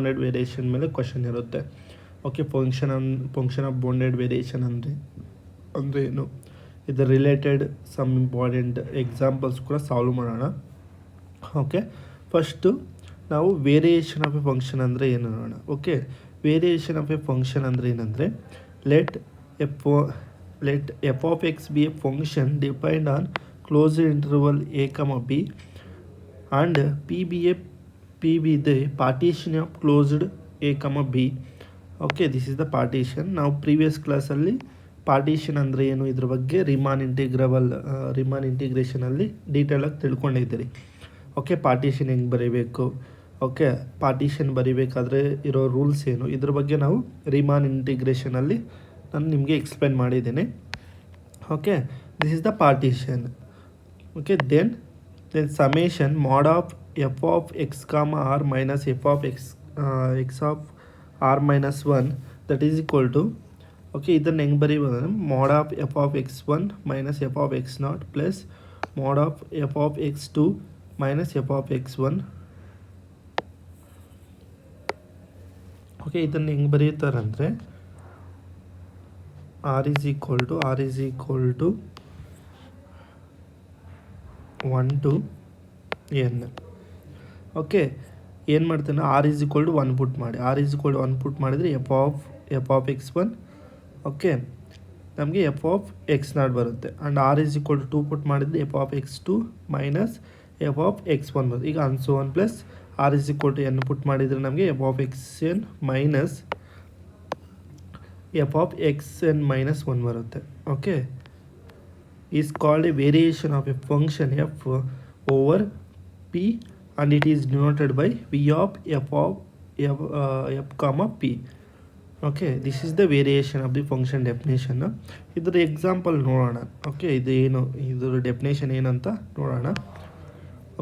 Bounded variation ಮೇಲೆ question ಇರುತ್ತೆ. Okay, function of bounded variation ಅಂದರೆ ಏನು, ಇದರ ರಿಲೇಟೆಡ್ ಸಮ್ ಇಂಪಾರ್ಟೆಂಟ್ ಎಕ್ಸಾಂಪಲ್ಸ್ ಕೂಡ ಸಾಲ್ವ್ ಮಾಡೋಣ. ಓಕೆ, ಫಸ್ಟು ನಾವು ವೇರಿಯೇಷನ್ ಆಫ್ ಎ ಫಂಕ್ಷನ್ ಅಂದರೆ ಏನು ನೋಡೋಣ. Okay, variation of A function ಅಂದರೆ ಏನಂದರೆ let f of X B A function depend on closed interval a, b and p be the partition of closed a, b. Okay, this is the partition. ನಾವು previous ಕ್ಲಾಸಲ್ಲಿ partition ಅಂದರೆ ಏನು ಇದ್ರ ಬಗ್ಗೆ ರಿಮಾನ್ ಇಂಟಿಗ್ರೇಷನಲ್ಲಿ ಡೀಟೇಲಾಗಿ ತಿಳ್ಕೊಂಡಿದ್ದೀರಿ. Okay, partition ಹೆಂಗೆ ಬರೀಬೇಕು, okay, partition ಬರೀಬೇಕಾದ್ರೆ ಇರೋ rules ಏನು, ಇದ್ರ ಬಗ್ಗೆ ನಾವು ರಿಮಾನ್ ಇಂಟಿಗ್ರೇಷನಲ್ಲಿ ನಾನು ನಿಮಗೆ ಎಕ್ಸ್ಪ್ಲೇನ್ ಮಾಡಿದ್ದೇನೆ. Okay, this is the partition. Okay, then summation mod of f of x comma r minus f of x of r minus 1 that is equal to, okay, ಇದನ್ನು ಹೆಂಗೆ ಬರೀಬೋದು ಅಂದರೆ mod of f of x1 minus f of x0 plus mod of f of x2 minus f of x1. Okay, ಇದನ್ನು ಹೆಂಗೆ ಬರೀತಾರಂದರೆ r is equal to 1 to n. Okay, ಏನು ಮಾಡ್ತೇನೆ, r is equal to 1 ಪುಟ್ ಮಾಡಿ. r is equal to 1 ಪುಟ್ ಮಾಡಿದರೆ f of x1, okay, ನಮಗೆ f of x0 ಬರುತ್ತೆ. And r is equal to 2 put ಮಾಡಿದರೆ f of x2 minus f of x1 ಬರುತ್ತೆ. ಈಗ and so on plus r is equal to n put ಮಾಡಿದರೆ ನಮಗೆ f of xn minus f of xn minus 1 ಬರುತ್ತೆ. Okay, is called a variation of a function f over p and it is denoted by v of f comma p. Okay, this is the variation of the function definition. ಇದರ example ನೋಡೋಣ. ಓಕೆ, ಇದು ಏನು, ಇದರ definition ಏನಂತ ನೋಡೋಣ.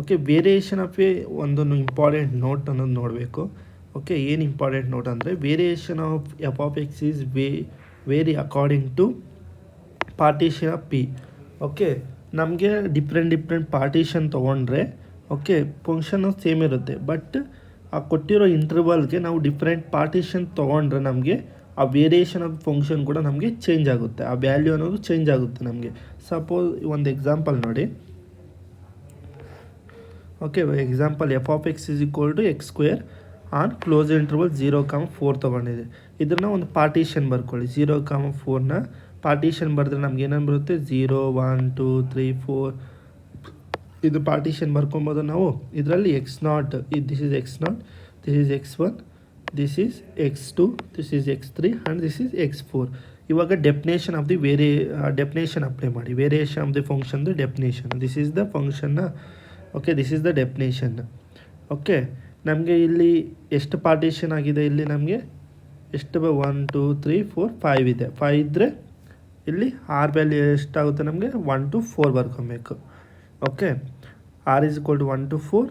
Okay, variation of a ಒಂದೊಂದು important note ಅನ್ನೋದು ನೋಡಬೇಕು. ಓಕೆ, ಏನು ಇಂಪಾರ್ಟೆಂಟ್ ನೋಟ್ ಅಂದರೆ variation of F of X is vary according to partition of P. Okay, ನಮಗೆ ಡಿಫ್ರೆಂಟ್ ಪಾರ್ಟಿಷನ್ ತೊಗೊಂಡ್ರೆ ಓಕೆ ಫಂಕ್ಷನ್ನು ಸೇಮ್ ಇರುತ್ತೆ. ಬಟ್ ಆ ಕೊಟ್ಟಿರೋ ಇಂಟರ್ವಲ್ಗೆ ನಾವು ಡಿಫ್ರೆಂಟ್ ಪಾರ್ಟಿಷನ್ ತೊಗೊಂಡ್ರೆ ನಮಗೆ ಆ ವೇರಿಯೇಷನ್ ಆಫ್ ಫಂಕ್ಷನ್ ಕೂಡ ನಮಗೆ ಚೇಂಜ್ ಆಗುತ್ತೆ, ಆ ವ್ಯಾಲ್ಯೂ ಅನ್ನೋದು ಚೇಂಜ್ ಆಗುತ್ತೆ ನಮಗೆ. ಸಪೋಸ್ ಒಂದು ಎಕ್ಸಾಂಪಲ್ ನೋಡಿ. Okay, example F of X is equal to X square on close interval 0,4 ತೊಗೊಂಡಿದೆ. ಇದನ್ನು ಒಂದು ಪಾರ್ಟಿಷನ್ ಬರ್ಕೊಳ್ಳಿ. 0,4ನ ಪಾರ್ಟಿಷನ್ ಬರೆದ್ರೆ ನಮ್ಗೆ ಏನೇನು ಬರುತ್ತೆ, 0 1 2 3 4 ಇದು ಪಾರ್ಟಿಷನ್ ಬರ್ಕೊಬೋದು ನಾವು. ಇದರಲ್ಲಿ x0, this is x0, this is x1, this is x2, this is x3 and this is x4. ಇವಾಗ definition of the definition apply ಮಾಡಿ. ವೇರಿಯೇಷನ್ ಆಫ್ ದಿ ಫಂಕ್ಷನ್ದು ಡೆಫಿನೇಷನ್, ದಿಸ್ ಈಸ್ ದ ಫಂಕ್ಷನ್ನ. Okay, this is the definition. Okay, ನಮಗೆ ಇಲ್ಲಿ ಎಷ್ಟು partition ಆಗಿದೆ, ಇಲ್ಲಿ ನಮಗೆ ಎಷ್ಟು 1 2 3 4 5 ಇದೆ. 5 ಇದ್ದರೆ ಇಲ್ಲಿ ಆರ್ ವ್ಯಾಲ್ಯೂ ಎಷ್ಟಾಗುತ್ತೆ ನಮಗೆ 1 to 4 ಬರ್ಕೊಬೇಕು. Okay, r is equal to 1 to 4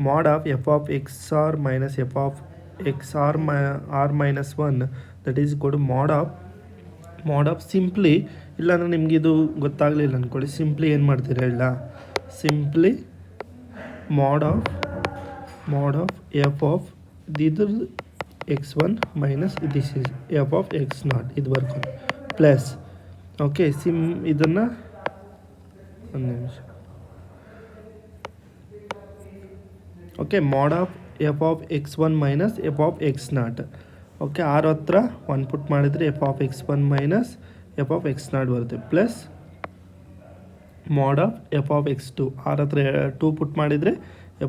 mod of f of xr minus f of xr r minus 1 that is equal to mod of simply, ಇಲ್ಲಾಂದರೆ ನಿಮ್ಗೆ ಇದು ಗೊತ್ತಾಗಲಿಲ್ಲ ಅಂದ್ಕೊಳ್ಳಿ. ಸಿಂಪ್ಲಿ ಏನು ಮಾಡ್ತೀರಾ ಇಲ್ಲ, simply mod of f of ಇದು x1 minus this is f of x0 ಇದು ಬರ್ಕೊಂಡು ಪ್ಲಸ್. ಓಕೆ, ಇದನ್ನು ಒಂದು ನಿಮಿಷ. Okay, mod of f of x1 minus f of x0. Okay, r ಹತ್ರ 1 ಪುಟ್ ಮಾಡಿದರೆ f of x1 minus f of x0 ಬರುತ್ತೆ. Plus mod of f of x2, r ಹತ್ರ 2 put ಮಾಡಿದರೆ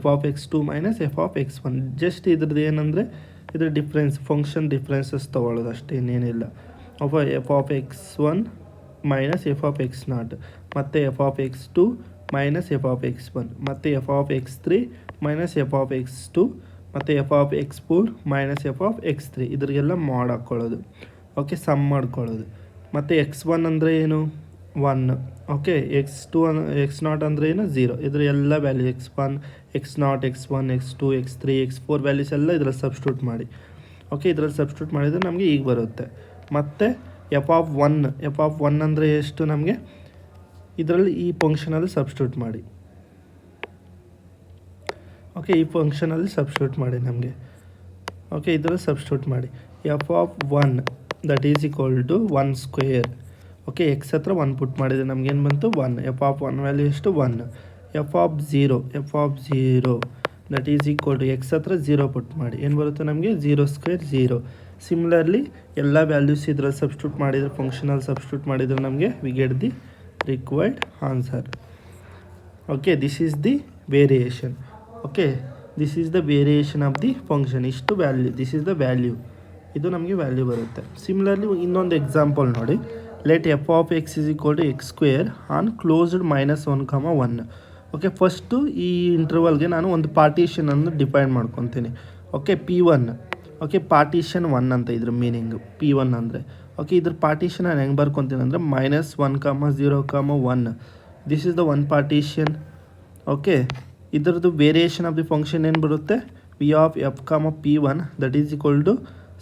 f of x2 minus f of x1. Just ಇದ್ರದ್ದು ಏನಂದರೆ ಇದ್ರ difference, function differences ತೊಗೊಳ್ಳೋದು ಅಷ್ಟೇ, ಇನ್ನೇನಿಲ್ಲ. f of x1 minus f of x0 ಮತ್ತು f of x2 minus f of x1 ಮತ್ತು f of x3 minus f of x2 ಮತ್ತು f of x4 minus f of x3 ಇದ್ರಿಗೆಲ್ಲ ಮಾಡ್ ಹಾಕ್ಕೊಳ್ಳೋದು. Okay, some ಮಾಡ್ಕೊಳ್ಳೋದು. ಮತ್ತು x1 ಅಂದರೆ ಏನು 1. Okay, x2 x0 ಅಂದರೆ ಏನು 0. ಇದ್ರ ಎಲ್ಲ value x1 x0 x1 x2 x3 x4 values ಎಲ್ಲ ಇದರಲ್ಲಿ ಸಬ್ಸ್ಟಿಟ್ಯೂಟ್ ಮಾಡಿ. ಓಕೆ, ಇದರಲ್ಲಿ ಸಬ್ಸ್ಟಿಟ್ಯೂಟ್ ಮಾಡಿದರೆ ನಮಗೆ ಈಗ ಬರುತ್ತೆ. ಮತ್ತು f of 1 ಅಂದರೆ ಎಷ್ಟು ನಮಗೆ, ಇದರಲ್ಲಿ ಈ ಫಂಕ್ಷನಲ್ಲಿ ಸಬ್ಸ್ಟಿಟ್ಯೂಟ್ ಮಾಡಿ. ಓಕೆ, ಈ ಫಂಕ್ಷನಲ್ಲಿ ಸಬ್ಸ್ಟಿಟ್ಯೂಟ್ ಮಾಡಿ ನಮಗೆ ಓಕೆ, ಇದರಲ್ಲಿ ಸಬ್ಸ್ಟಿಟ್ಯೂಟ್ ಮಾಡಿ. F of 1 that is equal to 1 square. Okay, X ಹತ್ರ 1 ಪುಟ್ ಮಾಡಿದರೆ ನಮಗೇನು ಬಂತು 1. ಎಫ್ ಆಫ್ 1 ವ್ಯಾಲ್ಯೂ ಎಷ್ಟು 1. F of 0 that is equal to x ಹತ್ರ 0 ಪುಟ್ ಮಾಡಿ, ಏನು ಬರುತ್ತೆ ನಮಗೆ 0 ಸ್ಕ್ವೇರ್ 0. ಸಿಮಿಲರ್ಲಿ ಎಲ್ಲ ವ್ಯಾಲ್ಯೂಸ್ ಇದರಲ್ಲಿ ಸಬ್ಸ್ಟಿಟ್ಯೂಟ್ ಮಾಡಿದರೆ, ಫಂಕ್ಷನಲ್ಲಿ ಸಬ್ಸ್ಟಿಟ್ಯೂಟ್ ಮಾಡಿದರೆ ನಮಗೆ we get the required answer. Okay, this is the variation. Okay, this is the variation of the function. ಇಷ್ಟು value, this is the value, ಇದು ನಮಗೆ ವ್ಯಾಲ್ಯೂ ಬರುತ್ತೆ. ಸಿಮಿಲರ್ಲಿ ಇನ್ನೊಂದು ಎಕ್ಸಾಂಪಲ್ ನೋಡಿ. Let f of X is equal to X square on closed -1, 1. Okay, first ಈ ಇಂಟರ್ವಲ್ಗೆ ನಾನು ಒಂದು ಪಾರ್ಟಿಷನನ್ನು ಡಿಫೈನ್ ಮಾಡ್ಕೊತೀನಿ. Okay, P1. ಓಕೆ, ಪಾರ್ಟಿಷನ್ 1 ಅಂತ ಇದ್ರ ಮೀನಿಂಗು P1 ಅಂದರೆ. ಓಕೆ, ಇದ್ರ ಪಾರ್ಟಿಷನ್ ನಾನು ಹೆಂಗೆ ಬರ್ಕೊತೀನಿ ಅಂದರೆ -1, 0, 1. This is the one partition. Okay, ಇದರದ್ದು ವೇರಿಯೇಷನ್ ಆಫ್ ದಿ ಫಂಕ್ಷನ್ ಏನು ಬರುತ್ತೆ, V of F P1 that is equal to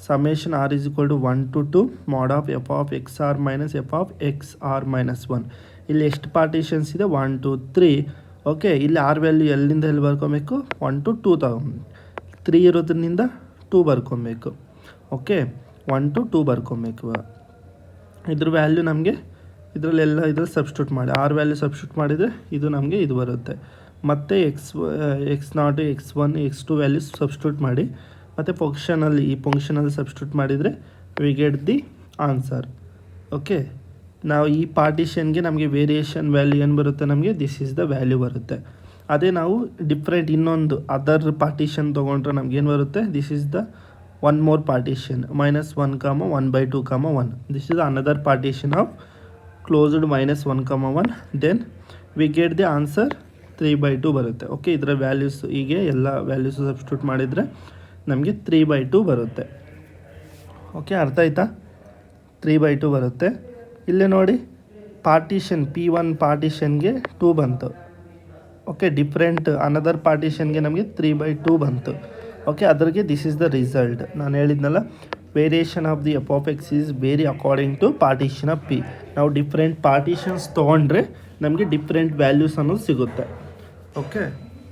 summation r is equal to 1 to 2 mod of F of X R minus F of X R minus 1. ಇಲ್ಲಿ ಎಷ್ಟು partitions ಇದೆ 1 2 3. Okay, ಇಲ್ಲಿ R value ಎಲ್ಲಿಂದ ಎಲ್ಲಿ ಬರ್ಕೊಬೇಕು 1 to 2 ತಗೊಂಡು 3 ಇರೋದ್ರಿಂದ 2 ಬರ್ಕೊಬೇಕು. ಓಕೆ, 1 to 2 ಬರ್ಕೊಬೇಕು. ಇದ್ರ ವ್ಯಾಲ್ಯೂ ನಮಗೆ ಇದರಲ್ಲೆಲ್ಲ ಇದ್ರಲ್ಲಿ ಸಬ್ಸ್ಟಿಟ್ಯೂಟ್ ಮಾಡಿ, ಆರ್ ವ್ಯಾಲ್ಯೂ ಸಬ್ಸ್ಟಿಟ್ಯೂಟ್ ಮಾಡಿದರೆ ಇದು ನಮಗೆ ಇದು ಬರುತ್ತೆ. ಮತ್ತು x0, x1, x2 values substitute ಮಾಡಿ, ಮತ್ತು ಈ ಫಂಕ್ಷನಲ್ಲಿ ಸಬ್ಸ್ಟಿಟ್ಯೂಟ್ ಮಾಡಿದರೆ V get the answer. Okay, ನಾವು ಈ ಪಾರ್ಟಿಷನ್ಗೆ ನಮಗೆ ವೇರಿಯೇಷನ್ ವ್ಯಾಲ್ಯೂ ಏನು ಬರುತ್ತೆ ನಮಗೆ ದಿಸ್ ಈಸ್ ದ ವ್ಯಾಲ್ಯೂ ಬರುತ್ತೆ. ಅದೇ ನಾವು ಡಿಫ್ರೆಂಟ್ ಇನ್ನೊಂದು ಅದರ್ ಪಾರ್ಟಿಷನ್ ತೊಗೊಂಡ್ರೆ ನಮಗೇನು ಬರುತ್ತೆ, this is the one more partition -1, 1/2, 1. This is another partition of closed -1, 1. Then we get the answer 3/2 ಬರುತ್ತೆ. ಓಕೆ, ಇದರ ವ್ಯಾಲ್ಯೂಸ್ ಹೀಗೆ ಎಲ್ಲ ವ್ಯಾಲ್ಯೂಸು ಸಬ್ಸ್ಟಿಟ್ಯೂಟ್ ಮಾಡಿದರೆ ನಮಗೆ 3/2 ಬರುತ್ತೆ. ಓಕೆ, ಅರ್ಥ ಆಯ್ತಾ? 3/2 ಬರುತ್ತೆ. ಇಲ್ಲೇ ನೋಡಿ, ಪಾರ್ಟಿಷನ್ P1 ಪಾರ್ಟಿಷನ್ಗೆ 2 ಬಂತು. ಓಕೆ, ಡಿಫ್ರೆಂಟ್ ಅನದರ್ ಪಾರ್ಟಿಷನ್ಗೆ ನಮಗೆ 3/2 ಬಂತು. ಓಕೆ, ಅದ್ರಿಗೆ ದಿಸ್ ಈಸ್ ದ ರಿಸಲ್ಟ್. ನಾನು ಹೇಳಿದ್ನಲ್ಲ, variation of the f of X is vary according to partition of P. ನಾವು ಡಿಫ್ರೆಂಟ್ ಪಾರ್ಟಿಷನ್ಸ್ ತೊಗೊಂಡ್ರೆ ನಮಗೆ ಡಿಫ್ರೆಂಟ್ ವ್ಯಾಲ್ಯೂಸ್ ಅನ್ನೋದು ಸಿಗುತ್ತೆ. ಓಕೆ,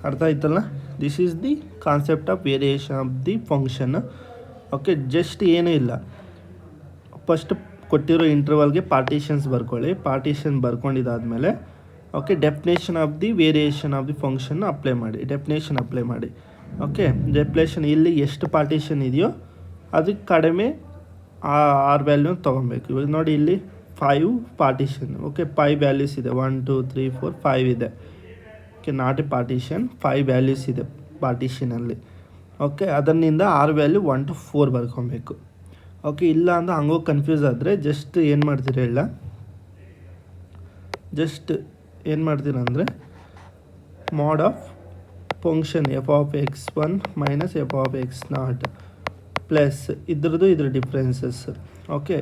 ಅರ್ಥ ಆಯ್ತಲ್ಲ? This is the concept of variation of the function. Okay, just ಏನೂ ಇಲ್ಲ, ಫಸ್ಟ್ ಕೊಟ್ಟಿರೋ ಇಂಟರ್ವಲ್ಗೆ ಪಾರ್ಟಿಷನ್ಸ್ ಬರ್ಕೊಳ್ಳಿ. ಪಾರ್ಟಿಷನ್ ಬರ್ಕೊಂಡಿದ್ದಾದಮೇಲೆ okay, definition of the variation of the function apply ಮಾಡಿ, ಡೆಫಿನೇಷನ್ ಅಪ್ಲೈ ಮಾಡಿ. ಓಕೆ, ಡೆಫಿನೇಷನ್ ಇಲ್ಲಿ ಎಷ್ಟು ಪಾರ್ಟಿಷನ್ ಇದೆಯೋ ಅದಕ್ಕೆ ಕಡಿಮೆ ಆರ್ ವ್ಯಾಲ್ಯೂ ತೊಗೊಬೇಕು. ಇವಾಗ ನೋಡಿ, ಇಲ್ಲಿ 5 ಪಾರ್ಟಿಷನ್. ಓಕೆ, 5 ವ್ಯಾಲ್ಯೂಸ್ ಇದೆ, 1 2 3 4 5 ಇದೆ. Okay, not A partition, 5 values ಇದೆ ಪಾರ್ಟಿಷನಲ್ಲಿ. ಓಕೆ, ಅದರಿಂದ ಆರ್ ವ್ಯಾಲ್ಯೂ 1 to 4 ಬರ್ಕೊಬೇಕು. ಓಕೆ, ಇಲ್ಲ ಅಂದ್ರೆ ಹಂಗೋಗಿ ಕನ್ಫ್ಯೂಸ್ ಆದರೆ ಜಸ್ಟ್ ಏನು ಮಾಡ್ತೀರಿ ಹೇಳ, ಜಸ್ಟ್ ಏನು ಮಾಡ್ತೀರ ಅಂದರೆ mod of function F of x1 minus F of x0 plus ಇದ್ರದ್ದು ಇದ್ರ ಡಿಫ್ರೆನ್ಸಸ್. ಓಕೆ,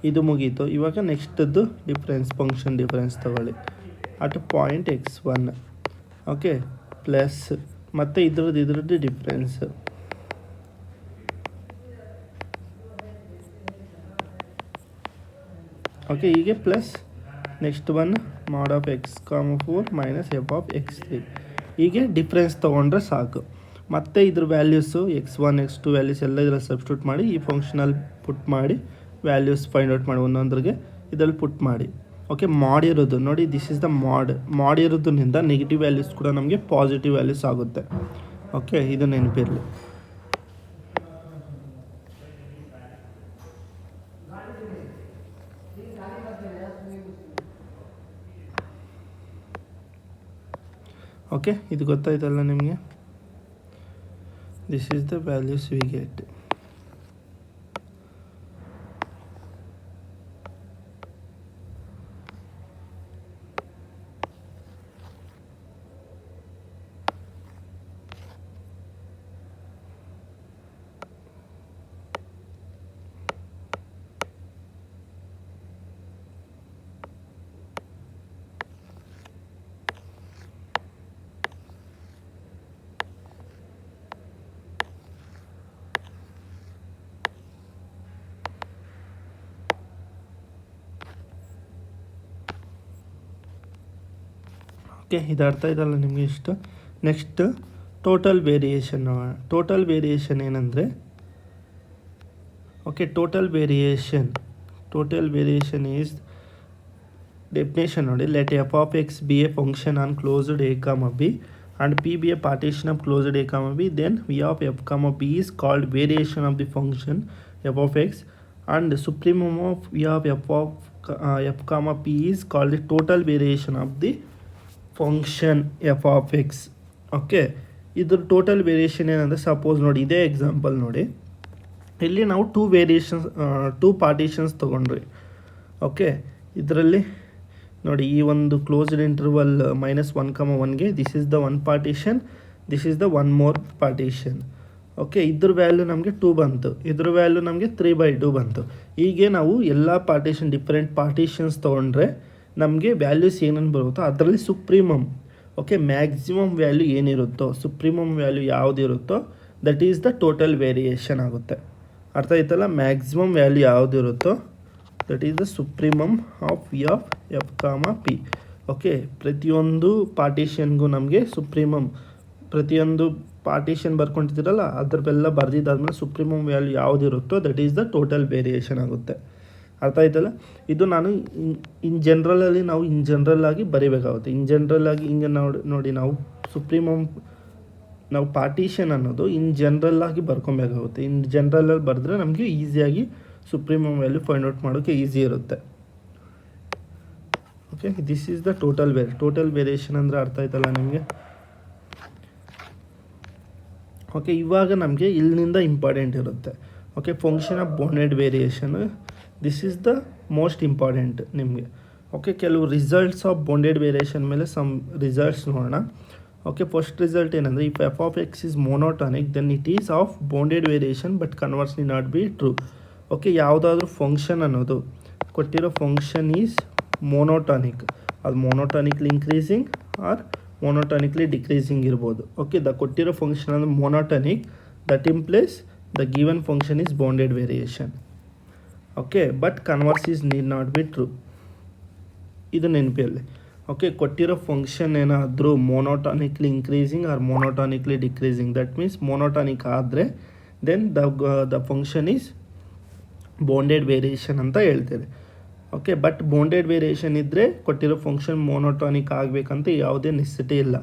ಇದು ಮುಗೀತು. ಇವಾಗ ನೆಕ್ಸ್ಟದ್ದು ಡಿಫ್ರೆನ್ಸ್, ಫಂಕ್ಷನ್ ಡಿಫ್ರೆನ್ಸ್ ತಗೊಳ್ಳಿ at point x1. Okay, plus ಮತ್ತು ಇದ್ರದ್ದು ಡಿಫ್ರೆನ್ಸ್. ಓಕೆ, ಹೀಗೆ plus next one mod of x, 4 minus F of x3. ಹೀಗೆ ಡಿಫ್ರೆನ್ಸ್ ತೊಗೊಂಡ್ರೆ ಸಾಕು. ಮತ್ತು ಇದ್ರ ವ್ಯಾಲ್ಯೂಸು x1 x2 ವ್ಯಾಲ್ಯೂಸ್ ಎಲ್ಲ ಇದರಲ್ಲಿ ಸಬ್ಸ್ಟಿಟ್ಯೂಟ್ ಮಾಡಿ, ಈ ಫಂಕ್ಷನಲ್ಲಿ ಪುಟ್ ಮಾಡಿ ವ್ಯಾಲ್ಯೂಸ್ ಫೈಂಡ್ ಔಟ್ ಮಾಡಿ ಒಂದೊಂದ್ರಿಗೆ ಇದರಲ್ಲಿ ಪುಟ್ ಮಾಡಿ. ಓಕೆ, ಮಾಡಿರೋದು ನೋಡಿ, ದಿಸ್ ಈಸ್ ದ ಮಾಡಿರೋದ್ರಿಂದ ನೆಗೆಟಿವ್ ವ್ಯಾಲ್ಯೂಸ್ ಕೂಡ ನಮಗೆ ಪಾಸಿಟಿವ್ ವ್ಯಾಲ್ಯೂಸ್ ಆಗುತ್ತೆ. ಓಕೆ, ಇದು ನೆನಪಿರಲಿ. ಓಕೆ, ಇದು ಗೊತ್ತಾಯ್ತಲ್ಲ ನಿಮಗೆ? This is the values we get. Okay, ಇದು ಅರ್ಥ ಇದಲ್ಲ ನಿಮಗೆ ಇಷ್ಟು. Next total variation. Total variation ಏನಂದರೆ Okay, total variation is definition ನೋಡಿ. Let f of x be a function on closed a comma b and p be a partition of closed a comma b, then v of f comma b is called variation of the function f of x, and the supremum of v of f comma p is called the total variation of the function f of x. Okay, ಇದ್ರ total variation ಏನಂದರೆ, suppose ನೋಡಿ ಇದೇ example ನೋಡಿ, ಇಲ್ಲಿ ನಾವು two partitions ತೊಗೊಂಡ್ರಿ. Okay, ಇದರಲ್ಲಿ ನೋಡಿ ಈ ಒಂದು ಕ್ಲೋಸ್ಡ್ ಇಂಟರ್ವಲ್ -1,1ಗೆ this is the one partition, this is the one more partition. Okay, ಇದ್ರ ವ್ಯಾಲ್ಯೂ ನಮಗೆ 2 ಬಂತು, ಇದ್ರ ವ್ಯಾಲ್ಯೂ ನಮಗೆ 3/2 ಬಂತು. ಹೀಗೆ ನಾವು ಎಲ್ಲ ಡಿಫ್ರೆಂಟ್ ಪಾರ್ಟಿಷನ್ಸ್ ತೊಗೊಂಡ್ರೆ ನಮಗೆ ವ್ಯಾಲ್ಯೂಸ್ ಏನೇನು ಬರುತ್ತೋ ಅದರಲ್ಲಿ ಸುಪ್ರೀಮಮ್, ಓಕೆ, ಮ್ಯಾಕ್ಸಿಮಮ್ ವ್ಯಾಲ್ಯೂ ಏನಿರುತ್ತೋ, ಸುಪ್ರೀಮಮ್ ವ್ಯಾಲ್ಯೂ ಯಾವುದಿರುತ್ತೋ that is the total variation ಆಗುತ್ತೆ. ಅರ್ಥ ಆಯ್ತಲ್ಲ? ಮ್ಯಾಕ್ಸಿಮಮ್ ವ್ಯಾಲ್ಯೂ ಯಾವುದಿರುತ್ತೋ that is the supremum of v of f comma p. Okay, ಪ್ರತಿಯೊಂದು ಪಾರ್ಟಿಷನ್ಗೂ ನಮಗೆ ಸುಪ್ರೀಮಮ್, ಪ್ರತಿಯೊಂದು ಪಾರ್ಟಿಷನ್ ಬರ್ಕೊತಿದ್ದೀರಲ್ಲ ಅದ್ರದ್ದೆಲ್ಲ ಬರೆದಿದ್ದಾದ್ಮೇಲೆ ಸುಪ್ರೀಮಮ್ ವ್ಯಾಲ್ಯೂ ಯಾವುದಿರುತ್ತೋ that is the total variation ಆಗುತ್ತೆ. ಅರ್ಥ ಆಯ್ತಲ್ಲ? ಇದು ನಾನು ಇನ್ ಜನರಲ್ ಆಗಿ ಬರೀಬೇಕಾಗುತ್ತೆ. ಇನ್ ಜನರಲ್ ಆಗಿ ಹಿಂಗೆ ನೋಡಿ ನಾವು ಸುಪ್ರೀಮಮ್, ನಾವು ಪಾರ್ಟಿಷನ್ ಅನ್ನೋದು ಇನ್ ಜನರಲ್ ಆಗಿ ಬರ್ಕೊಬೇಕಾಗುತ್ತೆ. ಇನ್ ಜನರಲಲ್ಲಿ ಬರೆದ್ರೆ ನಮಗೆ ಈಸಿಯಾಗಿ ಸುಪ್ರೀಮಮ್ ವ್ಯಾಲ್ಯೂ ಫೈಂಡ್ ಔಟ್ ಮಾಡೋಕ್ಕೆ ಈಸಿ ಇರುತ್ತೆ. Okay, this is the total variation ಅಂದರೆ ಅರ್ಥ ಆಯ್ತಲ್ಲ ನಿಮಗೆ? ಓಕೆ, ಇವಾಗ ನಮಗೆ ಇಲ್ಲಿಂದ ಇಂಪಾರ್ಟೆಂಟ್ ಇರುತ್ತೆ. Okay, function of bounded variation, this is the most important ನಿಮಗೆ. ಓಕೆ, ಕೆಲವು ರಿಸಲ್ಟ್ಸ್ ಆಫ್ ಬೌಂಡೆಡ್ ವೇರಿಯೇಷನ್ ಮೇಲೆ ಸಮ್ ರಿಸಲ್ಟ್ಸ್ ನೋಡೋಣ. ಓಕೆ, ಫಸ್ಟ್ ರಿಸಲ್ಟ್ ಏನಂದರೆ, if F of X is monotonic then it is of bounded variation but conversely not be true. Okay, ಯಾವುದಾದ್ರೂ function ಅನ್ನೋದು ಕೊಟ್ಟಿರೋ function is monotonic, ಅದು monotonically increasing or monotonically decreasing ಇರ್ಬೋದು. Okay, ಕೊಟ್ಟಿರೋ function ಅಂದರೆ monotonic, that implies the given function is bounded variation. Okay, but converse is need not be true, ಇದು ನೆನಪಿಯಲ್ಲಿ. Okay, ಕೊಟ್ಟಿರೋ ಫಂಕ್ಷನ್ ಏನಾದರೂ monotonically increasing or monotonically decreasing, that means monotonic ಆದರೆ then the function is bounded variation ಅಂತ ಹೇಳ್ತಾರೆ. Okay, but bounded variation ಇದ್ದರೆ ಕೊಟ್ಟಿರೋ function ಮೋನೋಟಾನಿಕ್ ಆಗಬೇಕಂತ ಯಾವುದೇ ನೆಸೆಸಿಟಿ ಇಲ್ಲ.